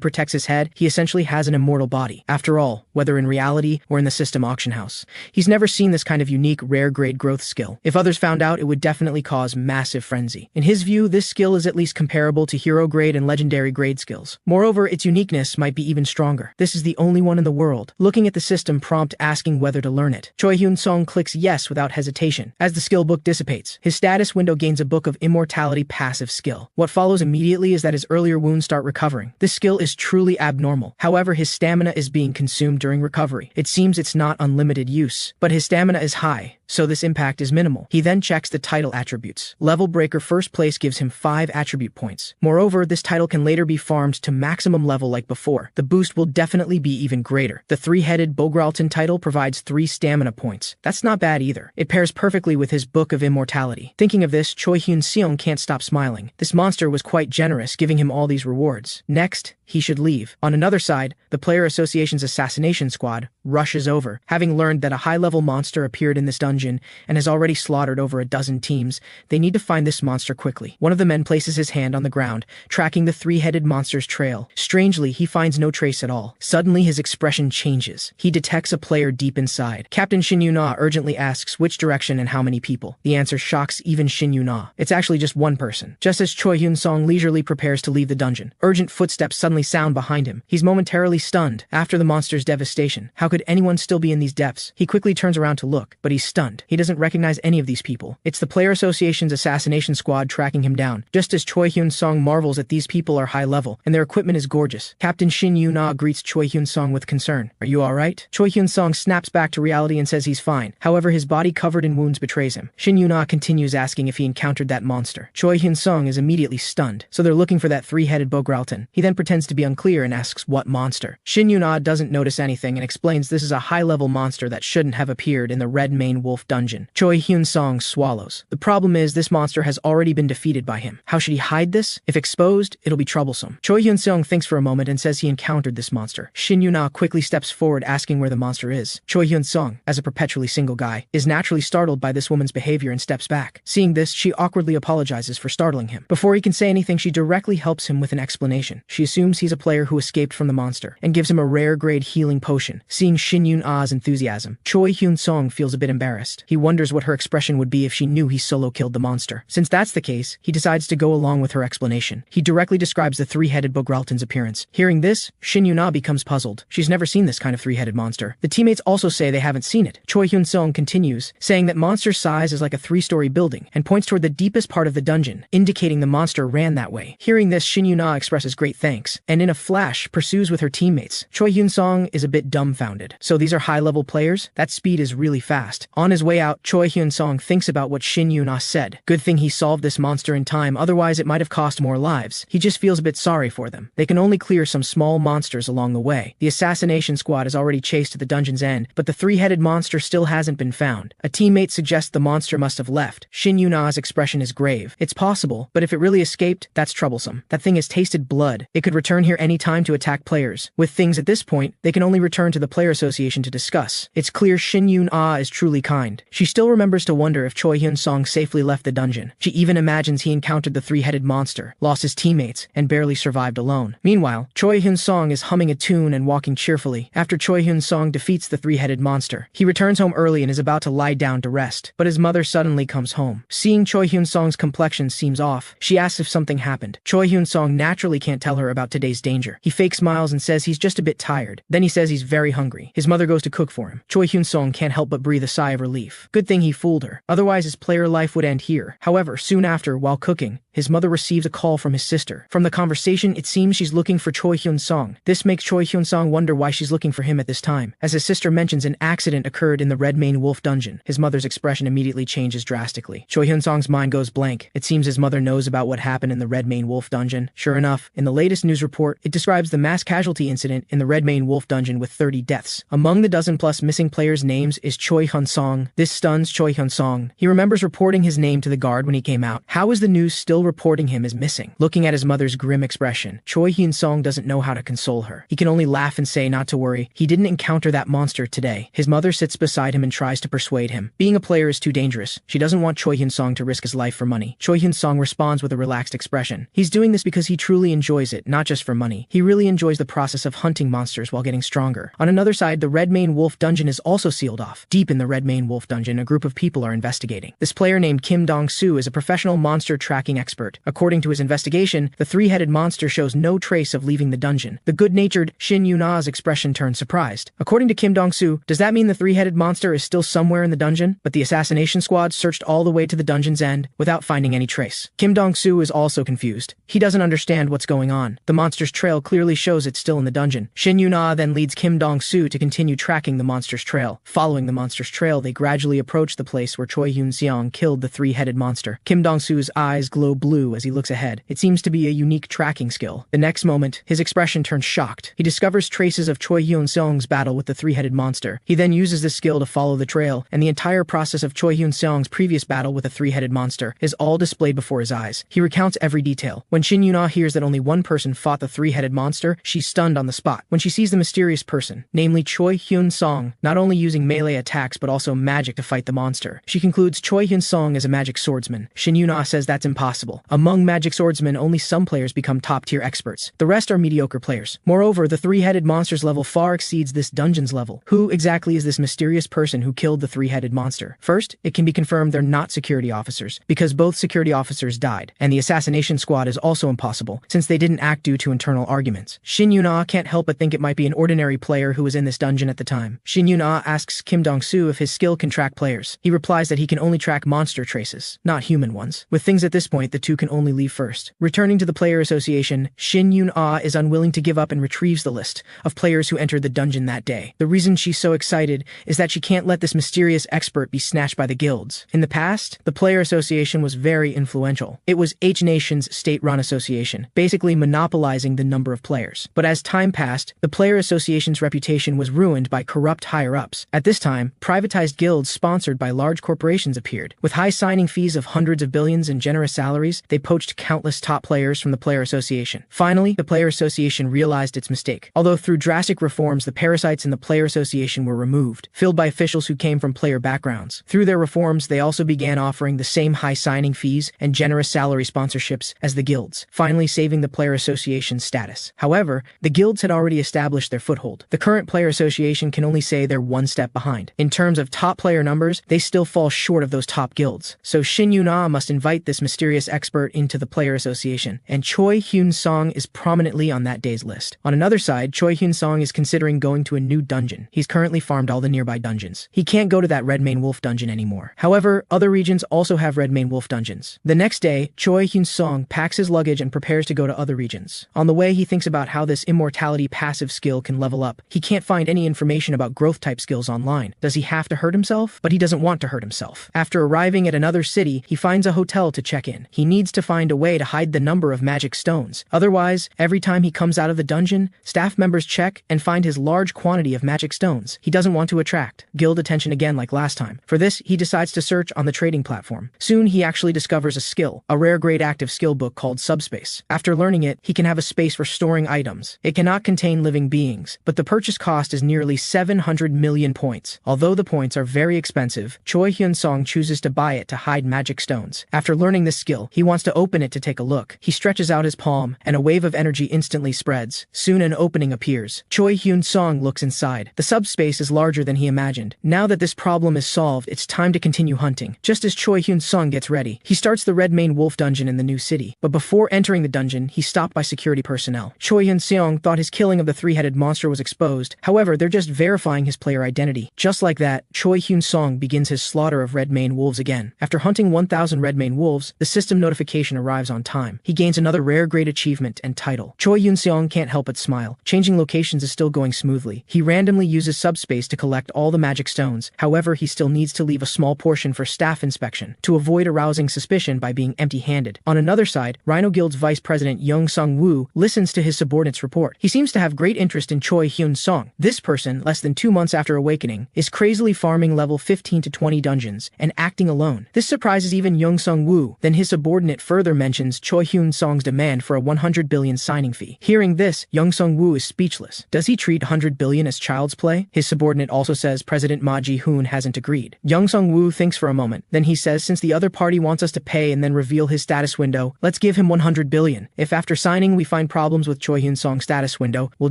protects his head, he essentially has an immortal body. After all, whether in reality or in the system auction house, he's never seen this kind of unique rare-grade growth skill. If others found out, it would definitely cause massive frenzy. In his view, this skill is at least comparable to hero grade and legendary grade skills. Moreover, its uniqueness might be even stronger. This is the only one in the world. Looking at the system prompt asking whether to learn it, Choi Hyun-seong clicks yes without hesitation. As the skill book dissipates, his status window gains a Book of Immortality passive skill. What follows immediately is that his earlier wounds start recovering. This skill is truly abnormal. However, his stamina is being consumed during recovery. It seems it's not unlimited use, but his stamina is high, so this impact is minimal. He then checks the title attributes. Level Breaker first place gives him 5 attribute points. Moreover, this title can later be farmed to maximum level like before. The boost will definitely be even greater. The 3-headed Bogralton title provides 3 stamina points. That's not bad either. It pairs perfectly with his Book of Immortality. Thinking of this, Choi Hyun-seong can't stop smiling. This monster was quite generous, giving him all these rewards. Next, he should leave. On another side, the Player Association's assassination squad rushes over. Having learned that a high-level monster appeared in this dungeon and has already slaughtered over a dozen teams, they need to find this monster quickly. One of the men places his hand on the ground, tracking the 3-headed monster's trail. Strangely, he finds no trace at all. Suddenly, his expression changes. He detects a player deep inside. Captain Shin Yuna urgently asks which direction and how many people. The answer shocks even Shin Yuna. It's actually just one person. Just as Choi Hyun-seong leisurely prepares to leave the dungeon, urgent footsteps suddenly sound behind him. He's momentarily stunned. After the monster's devastation, how could anyone still be in these depths? He quickly turns around to look, but he's stunned. He doesn't recognize any of these people. It's the Player Association's assassination squad tracking him down. Just as Choi Hyun-seong marvels that these people are high level, and their equipment is gorgeous, Captain Shin Yuna greets Choi Hyun-seong with concern. Are you alright? Choi Hyun-seong snaps back to reality and says he's fine. However, his body covered in wounds betrays him. Shin Yuna continues asking if he encountered that monster. Choi Hyun-seong is immediately stunned, so they're looking for that 3-headed Bogralton. He then pretends to be unclear and asks what monster. Shin Yuna doesn't notice anything and explains this is a high-level monster that shouldn't have appeared in the Red Mane Wolf dungeon. Choi Hyun-seong swallows. The problem is this monster has already been defeated by him. How should he hide this? If exposed, it'll be troublesome. Choi Hyun-seong thinks for a moment and says he encountered this monster. Shin Yuna quickly steps forward asking where the monster is. Choi Hyun-seong, as a perpetually single guy, is naturally startled by this woman's behavior and steps back. Seeing this, she awkwardly apologizes for startling him. Before he can say anything, she directly helps him with an explanation. She assumes he's a player who escaped from the monster and gives him a rare-grade healing potion. Seeing Shin Yuna's enthusiasm, Choi Hyun-seong feels a bit embarrassed. He wonders what her expression would be if she knew he solo killed the monster. Since that's the case, he decides to go along with her explanation. He directly describes the 3-headed Bogralton's appearance. Hearing this, Shin Yuna becomes puzzled. She's never seen this kind of 3-headed monster. The teammates also say they haven't seen it. Choi Hyun-seong continues, saying that monster's size is like a 3-story building, and points toward the deepest part of the dungeon, indicating the monster ran that way. Hearing this, Shin Yuna expresses great thanks, and in a flash, pursues with her teammates. Choi Hyun-seong is a bit dumbfounded. So these are high-level players? That speed is really fast. On his way out, Choi Hyun-seong thinks about what Shin Yuna said. Good thing he solved this monster in time, otherwise it might have cost more lives. He just feels a bit sorry for them. They can only clear some small monsters along the way. The assassination squad has already chased to the dungeon's end, but the 3-headed monster still hasn't been found. A teammate suggests the monster must have left. Shin Yuna's expression is grave. It's possible, but if it really escaped, that's troublesome. That thing has tasted blood. It could return here any time to attack players. With things at this point, they can only return to the Player Association to discuss. It's clear Shin Yuna is truly kind. She still remembers to wonder if Choi Hyun-seong safely left the dungeon. She even imagines he encountered the 3-headed monster, lost his teammates, and barely survived alone. Meanwhile, Choi Hyun-seong is humming a tune and walking cheerfully. After Choi Hyun-seong defeats the 3-headed monster, he returns home early and is about to lie down to rest, but his mother suddenly comes home. Seeing Choi Hyun-seong's complexion seems off, she asks if something happened. Choi Hyun-seong naturally can't tell her about today's danger. He fake smiles and says he's just a bit tired. Then he says he's very hungry. His mother goes to cook for him. Choi Hyun-seong can't help but breathe a sigh of relief. Good thing he fooled her. Otherwise his player life would end here. However, soon after, while cooking, his mother receives a call from his sister. From the conversation, it seems she's looking for Choi Hyun-seong. This makes Choi Hyun-seong wonder why she's looking for him at this time. As his sister mentions an accident occurred in the Red Mane Wolf dungeon, his mother's expression immediately changes drastically. Choi Hyun-seong's mind goes blank. It seems his mother knows about what happened in the Red Mane Wolf dungeon. Sure enough, in the latest news report, it describes the mass casualty incident in the Red Mane Wolf dungeon with 30 deaths. Among the dozen-plus missing players' names is Choi Hyun-seong Hyun-seong. This stuns Choi Hyun-seong. He remembers reporting his name to the guard when he came out. How is the news still reporting him as missing? Looking at his mother's grim expression, Choi Hyun-seong doesn't know how to console her. He can only laugh and say not to worry. He didn't encounter that monster today. His mother sits beside him and tries to persuade him. Being a player is too dangerous. She doesn't want Choi Hyun-seong to risk his life for money. Choi Hyun-seong responds with a relaxed expression. He's doing this because he truly enjoys it, not just for money. He really enjoys the process of hunting monsters while getting stronger. On another side, the Red Mane Wolf dungeon is also sealed off. Deep in the Red Mane Wolf dungeon, a group of people are investigating. This player named Kim Dong-soo is a professional monster tracking expert. According to his investigation, the three-headed monster shows no trace of leaving the dungeon. The good-natured Shin Yun-a's expression turns surprised. According to Kim Dong-soo, does that mean the three-headed monster is still somewhere in the dungeon? But the assassination squad searched all the way to the dungeon's end without finding any trace. Kim Dong-soo is also confused. He doesn't understand what's going on. The monster's trail clearly shows it's still in the dungeon. Shin Yun-a then leads Kim Dong-soo to continue tracking the monster's trail. Following the monster's trail, they gradually approach the place where Choi Hyun-seong killed the three-headed monster. Kim Dong-soo's eyes glow blue as he looks ahead. It seems to be a unique tracking skill. The next moment, his expression turns shocked. He discovers traces of Choi Hyun-seong's battle with the three-headed monster. He then uses this skill to follow the trail, and the entire process of Choi Hyun-seong's previous battle with a three-headed monster is all displayed before his eyes. He recounts every detail. When Shin Yun-a hears that only one person fought the three-headed monster, she's stunned on the spot. When she sees the mysterious person, namely Choi Hyun-seong, not only using melee attacks but also magic to fight the monster, she concludes Choi Hyun-seong is a magic swordsman. Shin Yun-a says that's impossible. Among magic swordsmen, only some players become top-tier experts. The rest are mediocre players. Moreover, the three-headed monster's level far exceeds this dungeon's level. Who exactly is this mysterious person who killed the three-headed monster? First, it can be confirmed they're not security officers, because both security officers died, and the assassination squad is also impossible, since they didn't act due to internal arguments. Shin Yun-a can't help but think it might be an ordinary player who was in this dungeon at the time. Shin Yun-a asks Kim Dong-soo if his skill can track players. He replies that he can only track monster traces, not human ones. With things at this point, the two can only leave first. Returning to the player association, Shin Yun-a is unwilling to give up and retrieves the list of players who entered the dungeon that day. The reason she's so excited is that she can't let this mysterious expert be snatched by the guilds. In the past, the player association was very influential. It was H Nation's state-run association, basically monopolizing the number of players. But as time passed, the player association's reputation was ruined by corrupt higher-ups. At this time, privatized guilds sponsored by large corporations appeared. With high signing fees of hundreds of billions and generous salaries, they poached countless top players from the player association. Finally, the player association realized its mistake. Although through drastic reforms, the parasites in the player association were removed, filled by officials who came from player backgrounds. Through their reforms, they also began offering the same high signing fees and generous salary sponsorships as the guilds, finally saving the player association's status. However, the guilds had already established their foothold. The current player association can only say they're one step behind. In terms of top player numbers, they still fall short of those top guilds. So Shin Yun-a must invite this mysterious expert into the player association, and Choi Hyun-seong is prominently on that day's list. On another side, Choi Hyun-seong is considering going to a new dungeon. He's currently farmed all the nearby dungeons. He can't go to that Red Mane Wolf dungeon anymore. However, other regions also have Red Mane Wolf dungeons. The next day, Choi Hyun-seong packs his luggage and prepares to go to other regions. On the way, he thinks about how this immortality passive skill can level up. He can't find any information about growth type skills online. Does he have to hurt himself? But he doesn't want to hurt himself. After arriving at another city, he finds a hotel to check in. He needs to find a way to hide the number of magic stones. Otherwise, every time he comes out of the dungeon, staff members check and find his large quantity of magic stones. He doesn't want to attract guild attention again like last time. For this, he decides to search on the trading platform. Soon, he actually discovers a skill, a rare grade active skill book called Subspace. After learning it, he can have a space for storing items. It cannot contain living beings, but the purchase cost is nearly 700 million points. Although the points are very expensive, Choi Hyun-seong chooses to buy it to hide magic stones. After learning this skill, he wants to open it to take a look. He stretches out his palm, and a wave of energy instantly spreads. Soon an opening appears. Choi Hyun-seong looks inside. The subspace is larger than he imagined. Now that this problem is solved, it's time to continue hunting. Just as Choi Hyun-seong gets ready, he starts the Red Mane Wolf dungeon in the new city. But before entering the dungeon, he's stopped by security personnel. Choi Hyun-seong thought his killing of the three-headed monster was exposed. However, they're just verifying his player identity. Just like that, Choi Hyun-seong begins his slaughter of Red Mane Wolves again. After hunting 1,000 Red Mane Wolves, the system notification arrives on time. He gains another rare grade achievement and title. Choi Hyun-seong can't help but smile. Changing locations is still going smoothly. He randomly uses subspace to collect all the magic stones. However, he still needs to leave a small portion for staff inspection to avoid arousing suspicion by being empty-handed. On another side, Rhino Guild's Vice President Young Sung-woo listens to his subordinate's report. He seems to have great interest in Choi Hyun-seong. This person, less than 2 months after awakening, is crazily farming farming level 15 to 20 dungeons, and acting alone. This surprises even Young-sung-woo. Then his subordinate further mentions Choi Hyun-seong's demand for a 100 billion signing fee. Hearing this, Young-sung-woo is speechless. Does he treat 100 billion as child's play? His subordinate also says President Ma Ji-hoon hasn't agreed. Young-sung-woo thinks for a moment. Then he says since the other party wants us to pay and then reveal his status window, let's give him 100 billion. If after signing we find problems with Choi Hyun-seong's status window, we'll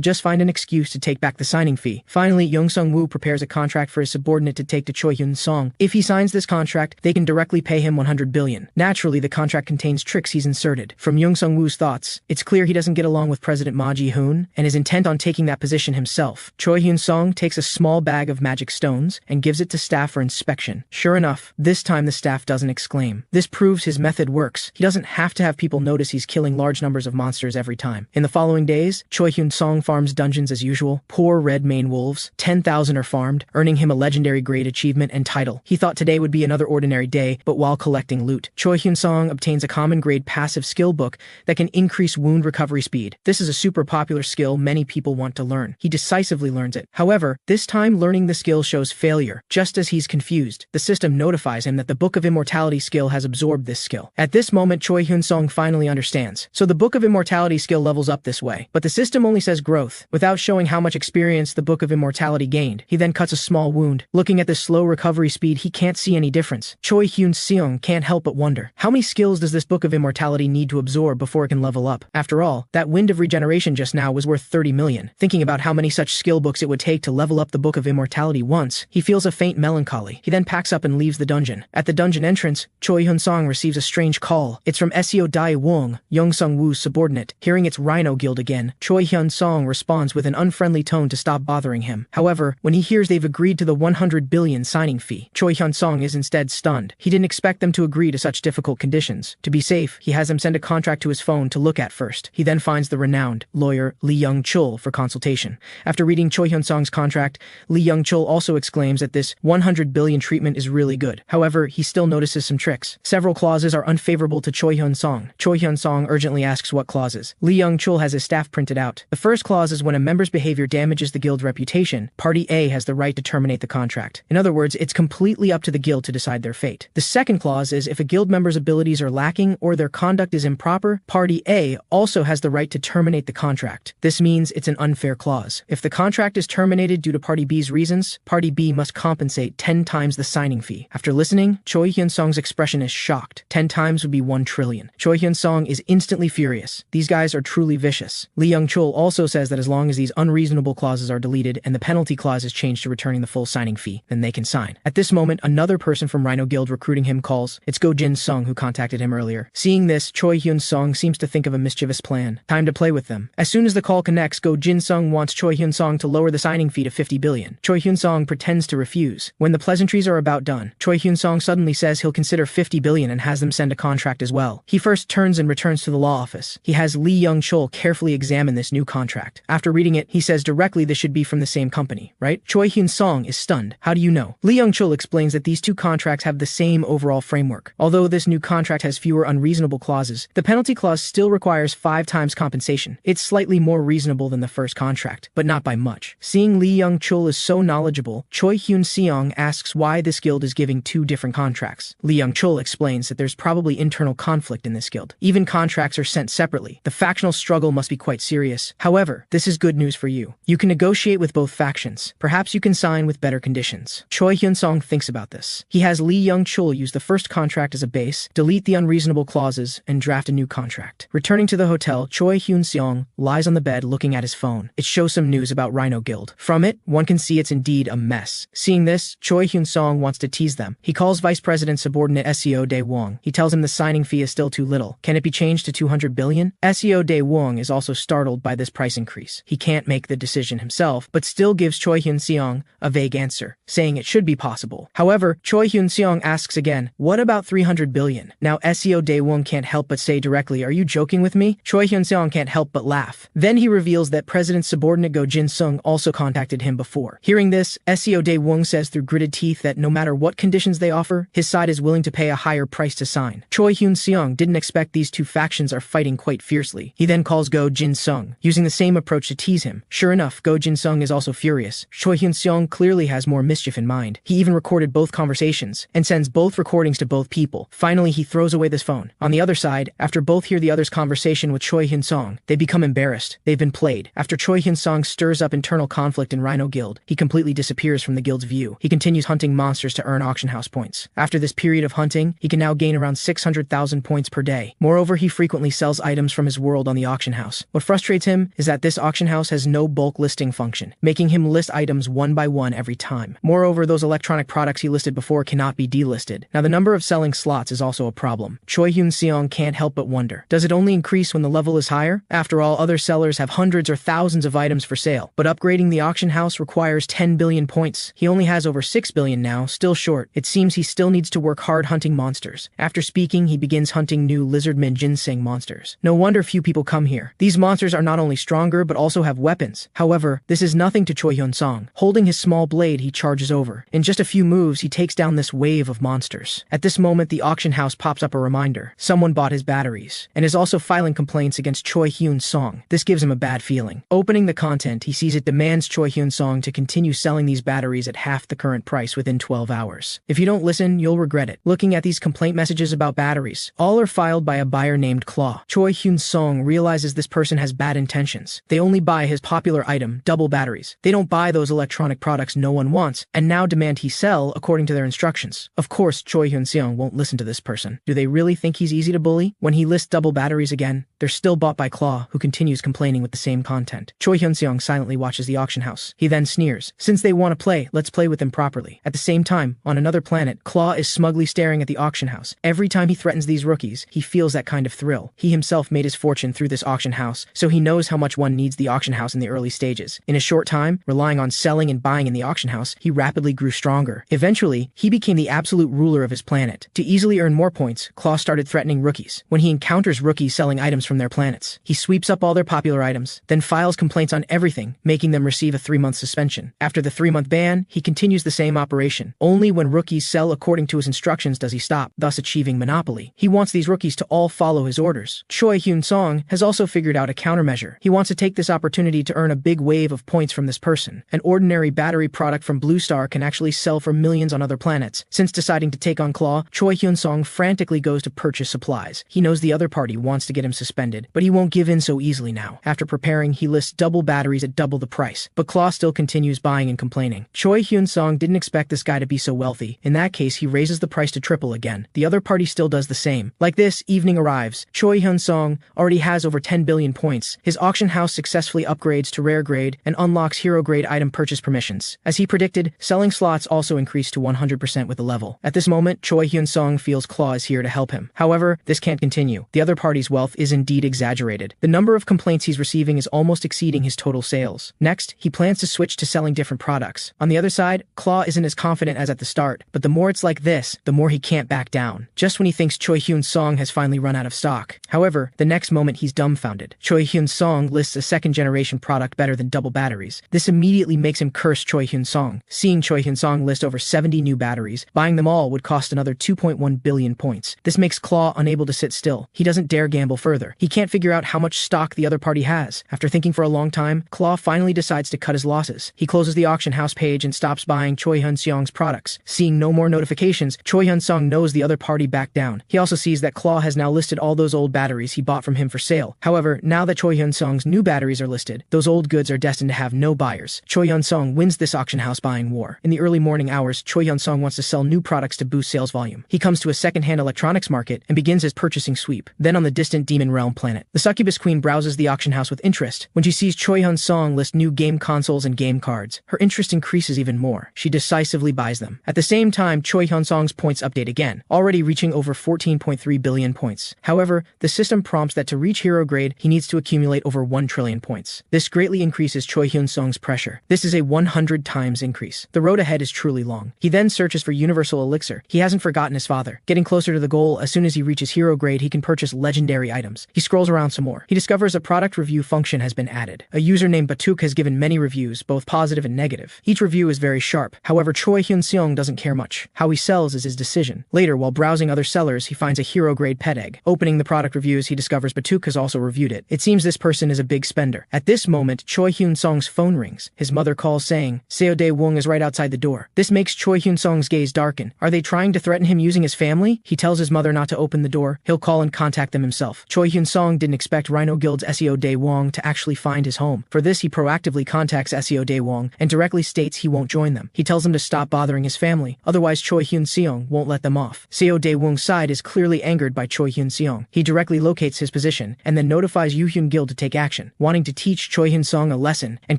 just find an excuse to take back the signing fee. Finally, Young-sung-woo prepares a contract for his subordinate to take to Choi Hyun-seong. If he signs this contract, they can directly pay him 100 billion. Naturally, the contract contains tricks he's inserted. From Young-sung-woo's thoughts, it's clear he doesn't get along with President Ma Ji-hoon and is intent on taking that position himself. Choi Hyun-seong takes a small bag of magic stones and gives it to staff for inspection. Sure enough, this time the staff doesn't exclaim. This proves his method works. He doesn't have to have people notice he's killing large numbers of monsters every time. In the following days, Choi Hyun-seong farms dungeons as usual. Poor red mane wolves, 10,000 are farmed, earning him a legendary grade achievement and title. He thought today would be another ordinary day, but while collecting loot, Choi Hyun-seong obtains a common grade passive skill book that can increase wound recovery speed. This is a super popular skill many people want to learn. He decisively learns it. However, this time learning the skill shows failure. Just as he's confused, the system notifies him that the Book of Immortality skill has absorbed this skill. At this moment, Choi Hyun-seong finally understands. So the Book of Immortality skill levels up this way, but the system only says growth, without showing how much experience the Book of Immortality gained. He then cuts a small wound. Looking at the slow recovery speed, he can't see any difference. Choi Hyun-seong can't help but wonder, how many skills does this Book of Immortality need to absorb before it can level up? After all, that wind of regeneration just now was worth 30 million. Thinking about how many such skill books it would take to level up the Book of Immortality once, he feels a faint melancholy. He then packs up and leaves the dungeon. At the dungeon entrance, Choi Hyun-seong receives a strange call. It's from Seo Dae-wong, Young-sung-woo's subordinate. Hearing it's Rhino Guild again, Choi Hyun-seong responds with an unfriendly tone to stop bothering him. However, when he hears they've agreed to the 100 billion signing fee, Choi Hyun-seong is instead stunned. He didn't expect them to agree to such difficult conditions. To be safe, he has them send a contract to his phone to look at first. He then finds the renowned lawyer Lee Young-chul for consultation. After reading Choi Hyun-seong's contract, Lee Young-chul also exclaims that this 100 billion treatment is really good. However, he still notices some tricks. Several clauses are unfavorable to Choi Hyun-seong. Choi Hyun-seong urgently asks what clauses. Lee Young-chul has his staff printed out. The first clause is when a member's behavior damages the guild's reputation, Party A has the right to terminate the contract. In other words, it's completely up to the guild to decide their fate. The second clause is if a guild member's abilities are lacking or their conduct is improper, Party A also has the right to terminate the contract. This means it's an unfair clause. If the contract is terminated due to Party B's reasons, Party B must compensate 10 times the signing fee. After listening, Choi Hyun-seong's expression is shocked. 10 times would be 1 trillion. Choi Hyun-seong is instantly furious. These guys are truly vicious. Lee Young-chul also says that as long as these unreasonable clauses are deleted and the penalty clause is changed to returning the full signing fee, then they can sign. At this moment, another person from Rhino Guild recruiting him calls. It's Go Jin-sung who contacted him earlier. Seeing this, Choi Hyun-seong seems to think of a mischievous plan. Time to play with them. As soon as the call connects, Go Jin-sung wants Choi Hyun-seong to lower the signing fee to 50 billion. Choi Hyun-seong pretends to refuse. When the pleasantries are about done, Choi Hyun-seong suddenly says he'll consider 50 billion and has them send a contract as well. He first turns and returns to the law office. He has Lee Young-chul carefully examine this new contract. After reading it, he says directly this should be from the same company, right? Choi Hyun-seong is stunned. How do you know? Lee Young-chul explains that these two contracts have the same overall framework. Although this new contract has fewer unreasonable clauses, the penalty clause still requires 5 times compensation. It's slightly more reasonable than the first contract, but not by much. Seeing Lee Young-chul is so knowledgeable, Choi Hyun-seong asks why this guild is giving 2 different contracts. Lee Young-chul explains that there's probably internal conflict in this guild. Even contracts are sent separately. The factional struggle must be quite serious. However, this is good news for you. You can negotiate with both factions. Perhaps you can sign with better conditions. Choi Hyun-seong thinks about this. He has Lee Young-chul use the first contract as a base, delete the unreasonable clauses, and draft a new contract. Returning to the hotel, Choi Hyun-seong lies on the bed looking at his phone. It shows some news about Rhino Guild. From it, one can see it's indeed a mess. Seeing this, Choi Hyun-seong wants to tease them. He calls Vice President subordinate Seo Dae-wong. He tells him the signing fee is still too little. Can it be changed to 200 billion? Seo Dae-wong is also startled by this price increase. He can't make the decision himself, but still gives Choi Hyun-seong a vague answer, saying it should be possible. However, Choi Hyun-seong asks again, what about 300 billion? Now Seo Dae-wong can't help but say directly, are you joking with me? Choi Hyun-seong can't help but laugh. Then he reveals that President's subordinate Go Jin-sung also contacted him before. Hearing this, Seo Dae-wong says through gritted teeth that no matter what conditions they offer, his side is willing to pay a higher price to sign. Choi Hyun-seong didn't expect these two factions are fighting quite fiercely. He then calls Go Jin-sung, using the same approach to tease him. Sure enough, Go Jin-sung is also furious. Choi Hyun-seong clearly has more mischief mischief in mind. He even recorded both conversations and sends both recordings to both people. Finally, he throws away this phone. On the other side, after both hear the other's conversation with Choi Hyun-seong, they become embarrassed. They've been played. After Choi Hyun-seong stirs up internal conflict in Rhino Guild, he completely disappears from the guild's view. He continues hunting monsters to earn auction house points. After this period of hunting, he can now gain around 600,000 points per day. Moreover, he frequently sells items from his world on the auction house. What frustrates him is that this auction house has no bulk listing function, making him list items one by one every time. Moreover, those electronic products he listed before cannot be delisted. Now, the number of selling slots is also a problem. Choi Hyun-seong can't help but wonder, does it only increase when the level is higher? After all, other sellers have hundreds or thousands of items for sale, but upgrading the auction house requires 10 billion points. He only has over 6 billion now, still short. It seems he still needs to work hard hunting monsters. After speaking, he begins hunting new lizardman ginseng monsters. No wonder few people come here. These monsters are not only stronger, but also have weapons. However, this is nothing to Choi Hyun-seong. Holding his small blade, he charges over. In just a few moves, he takes down this wave of monsters. At this moment, the auction house pops up a reminder. Someone bought his batteries, and is also filing complaints against Choi Hyun-seong. This gives him a bad feeling. Opening the content, he sees it demands Choi Hyun-seong to continue selling these batteries at half the current price within 12 hours. If you don't listen, you'll regret it. Looking at these complaint messages about batteries, all are filed by a buyer named Claw. Choi Hyun-seong realizes this person has bad intentions. They only buy his popular item, double batteries. They don't buy those electronic products no one wants, and now demand he sell according to their instructions. Of course, Choi Hyun-seong won't listen to this person. Do they really think he's easy to bully? When he lists double batteries again, they're still bought by Claw, who continues complaining with the same content. Choi Hyun-seong silently watches the auction house. He then sneers. Since they want to play, let's play with them properly. At the same time, on another planet, Claw is smugly staring at the auction house. Every time he threatens these rookies, he feels that kind of thrill. He himself made his fortune through this auction house, so he knows how much one needs the auction house in the early stages. In a short time, relying on selling and buying in the auction house, he rapidly grew stronger. Eventually, he became the absolute ruler of his planet. To easily earn more points, Claw started threatening rookies. When he encounters rookies selling items from their planets, he sweeps up all their popular items, then files complaints on everything, making them receive a 3-month suspension. After the 3-month ban, he continues the same operation. Only when rookies sell according to his instructions does he stop, thus achieving monopoly. He wants these rookies to all follow his orders. Choi Hyun-seong has also figured out a countermeasure. He wants to take this opportunity to earn a big wave of points from this person. An ordinary battery product from Blue Star can actually sell for millions on other planets. Since deciding to take on Claw, Choi Hyun-seong frantically goes to purchase supplies. He knows the other party wants to get him suspended, but he won't give in so easily now. After preparing, he lists double batteries at double the price, but Claw still continues buying and complaining. Choi Hyun-seong didn't expect this guy to be so wealthy. In that case, he raises the price to triple again. The other party still does the same. Like this, evening arrives. Choi Hyun-seong already has over 10 billion points. His auction house successfully upgrades to rare grade and unlocks hero grade item purchase permissions. As he predicted, selling slots also increased to 100% with the level. At this moment, Choi Hyun-seong feels Claw is here to help him. However, this can't continue. The other party's wealth is indeed exaggerated. The number of complaints he's receiving is almost exceeding his total sales. Next, he plans to switch to selling different products. On the other side, Claw isn't as confident as at the start, but the more it's like this, the more he can't back down. Just when he thinks Choi Hyun-seong has finally run out of stock. However, the next moment he's dumbfounded. Choi Hyun-seong lists a second-generation product better than double batteries. This immediately makes him curse Choi Hyun-seong. Seeing Choi Hyun-seong list over 70 new batteries, buying them all would cost another 2.1 billion points. This makes Claw unable to sit still. He doesn't dare gamble further. He can't figure out how much stock the other party has. After thinking for a long time, Claw finally decides to cut his losses. He closes the auction house page and stops buying Choi Hyun-seong's products. Seeing no more notifications, Choi Hyun-seong knows the other party backed down. He also sees that Claw has now listed all those old batteries he bought from him for sale. However, now that Choi Hyun-seong's new batteries are listed, those old goods are destined to have no buyers. Choi Hyun-seong wins this auction house buying war. In the early morning hours, Choi Hyun-seong wants to sell new products to boost sales volume. He comes to a second-hand electronics market and begins his purchasing sweep. Then on the distant Demon Realm planet, the Succubus Queen browses the auction house with interest. When she sees Choi Hyun-seong list new game consoles and game cards, her interest increases even more. She decisively buys them. At the same time, Choi Hyun-seong's points update again, already reaching over 14.3 billion points. However, the system prompts that to reach hero grade, he needs to accumulate over 1 trillion points. This greatly increases Choi Hyun-seong's pressure. This is a 100 times increase. The road ahead is truly long. He then searches for universal elixir. He hasn't forgotten his father. Getting closer to the goal, as soon as he reaches hero grade, he can purchase legendary items. He scrolls around some more. He discovers a product review function has been added. A user named Batuk has given many reviews, both positive and negative. Each review is very sharp. However, Choi Hyun-seong doesn't care much. How he sells is his decision. Later, while browsing other sellers, he finds a hero grade pet egg. Opening the product reviews, he discovers Batuk has also reviewed it. It seems this person is a big spender. At this moment, Choi Hyun-seong's phone rings. His mother calls saying, Seo Dae-woong is right right outside the door. This makes Choi Hyun-seong's gaze darken. Are they trying to threaten him using his family? He tells his mother not to open the door. He'll call and contact them himself. Choi Hyun-seong didn't expect Rhino Guild's SEO Dae-wong to actually find his home. For this, he proactively contacts SEO Dae-wong and directly states he won't join them. He tells him to stop bothering his family, otherwise Choi Hyun-seong won't let them off. SEO Dae-wong's side is clearly angered by Choi Hyun-seong. He directly locates his position and then notifies Yoo-hyun Guild to take action, wanting to teach Choi Hyun-seong a lesson and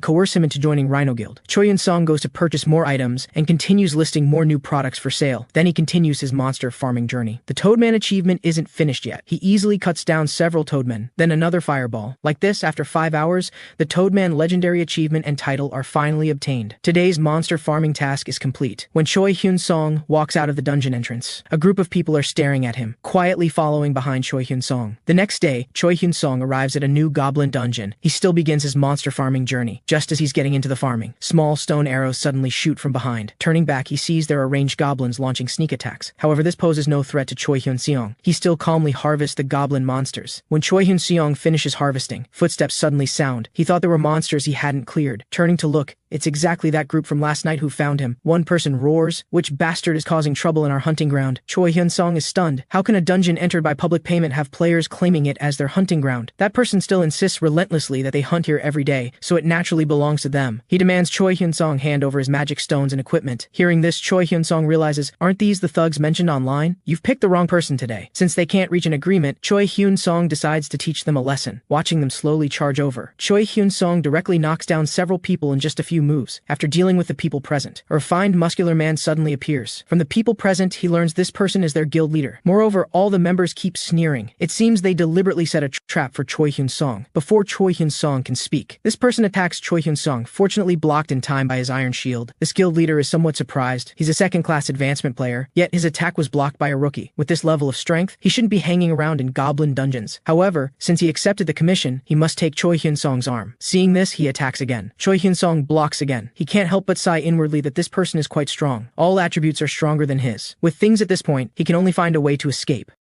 coerce him into joining Rhino Guild. Choi Hyun-seong goes to purchase more items and continues listing more new products for sale. Then he continues his monster farming journey. The Toadman achievement isn't finished yet. He easily cuts down several Toadmen, then another fireball. Like this, after 5 hours, the Toadman legendary achievement and title are finally obtained. Today's monster farming task is complete. When Choi Hyun-seong walks out of the dungeon entrance, a group of people are staring at him, quietly following behind Choi Hyun-seong. The next day, Choi Hyun-seong arrives at a new goblin dungeon. He still begins his monster farming journey. Just as he's getting into the farming, small stone arrows suddenly shoot from behind. Turning back, he sees there are ranged goblins launching sneak attacks. However, this poses no threat to Choi Hyun-seong. He still calmly harvests the goblin monsters. When Choi Hyun-seong finishes harvesting, footsteps suddenly sound. He thought there were monsters he hadn't cleared. Turning to look, it's exactly that group from last night who found him. One person roars, "Which bastard is causing trouble in our hunting ground?" Choi Hyun-seong is stunned. How can a dungeon entered by public payment have players claiming it as their hunting ground? That person still insists relentlessly that they hunt here every day, so it naturally belongs to them. He demands Choi Hyun-seong hand over his magic stones and equipment. Hearing this, Choi Hyun-seong realizes, aren't these the thugs mentioned online? You've picked the wrong person today. Since they can't reach an agreement, Choi Hyun-seong decides to teach them a lesson. Watching them slowly charge over, Choi Hyun-seong directly knocks down several people in just a few moves. After dealing with the people present, a refined muscular man suddenly appears. From the people present, he learns this person is their guild leader. Moreover, all the members keep sneering. It seems they deliberately set a trap for Choi Hyun-seong. Before Choi Hyun-seong can speak, this person attacks Choi Hyun-seong, fortunately blocked in time by his iron shield. This guild leader is somewhat surprised. He's a second-class advancement player, yet his attack was blocked by a rookie. With this level of strength, he shouldn't be hanging around in goblin dungeons. However, since he accepted the commission, he must take Choi Hyun-seong's arm. Seeing this, he attacks again. Choi Hyun-seong blocks again. He can't help but sigh inwardly that this person is quite strong. All attributes are stronger than his. With things at this point, he can only find a way to escape.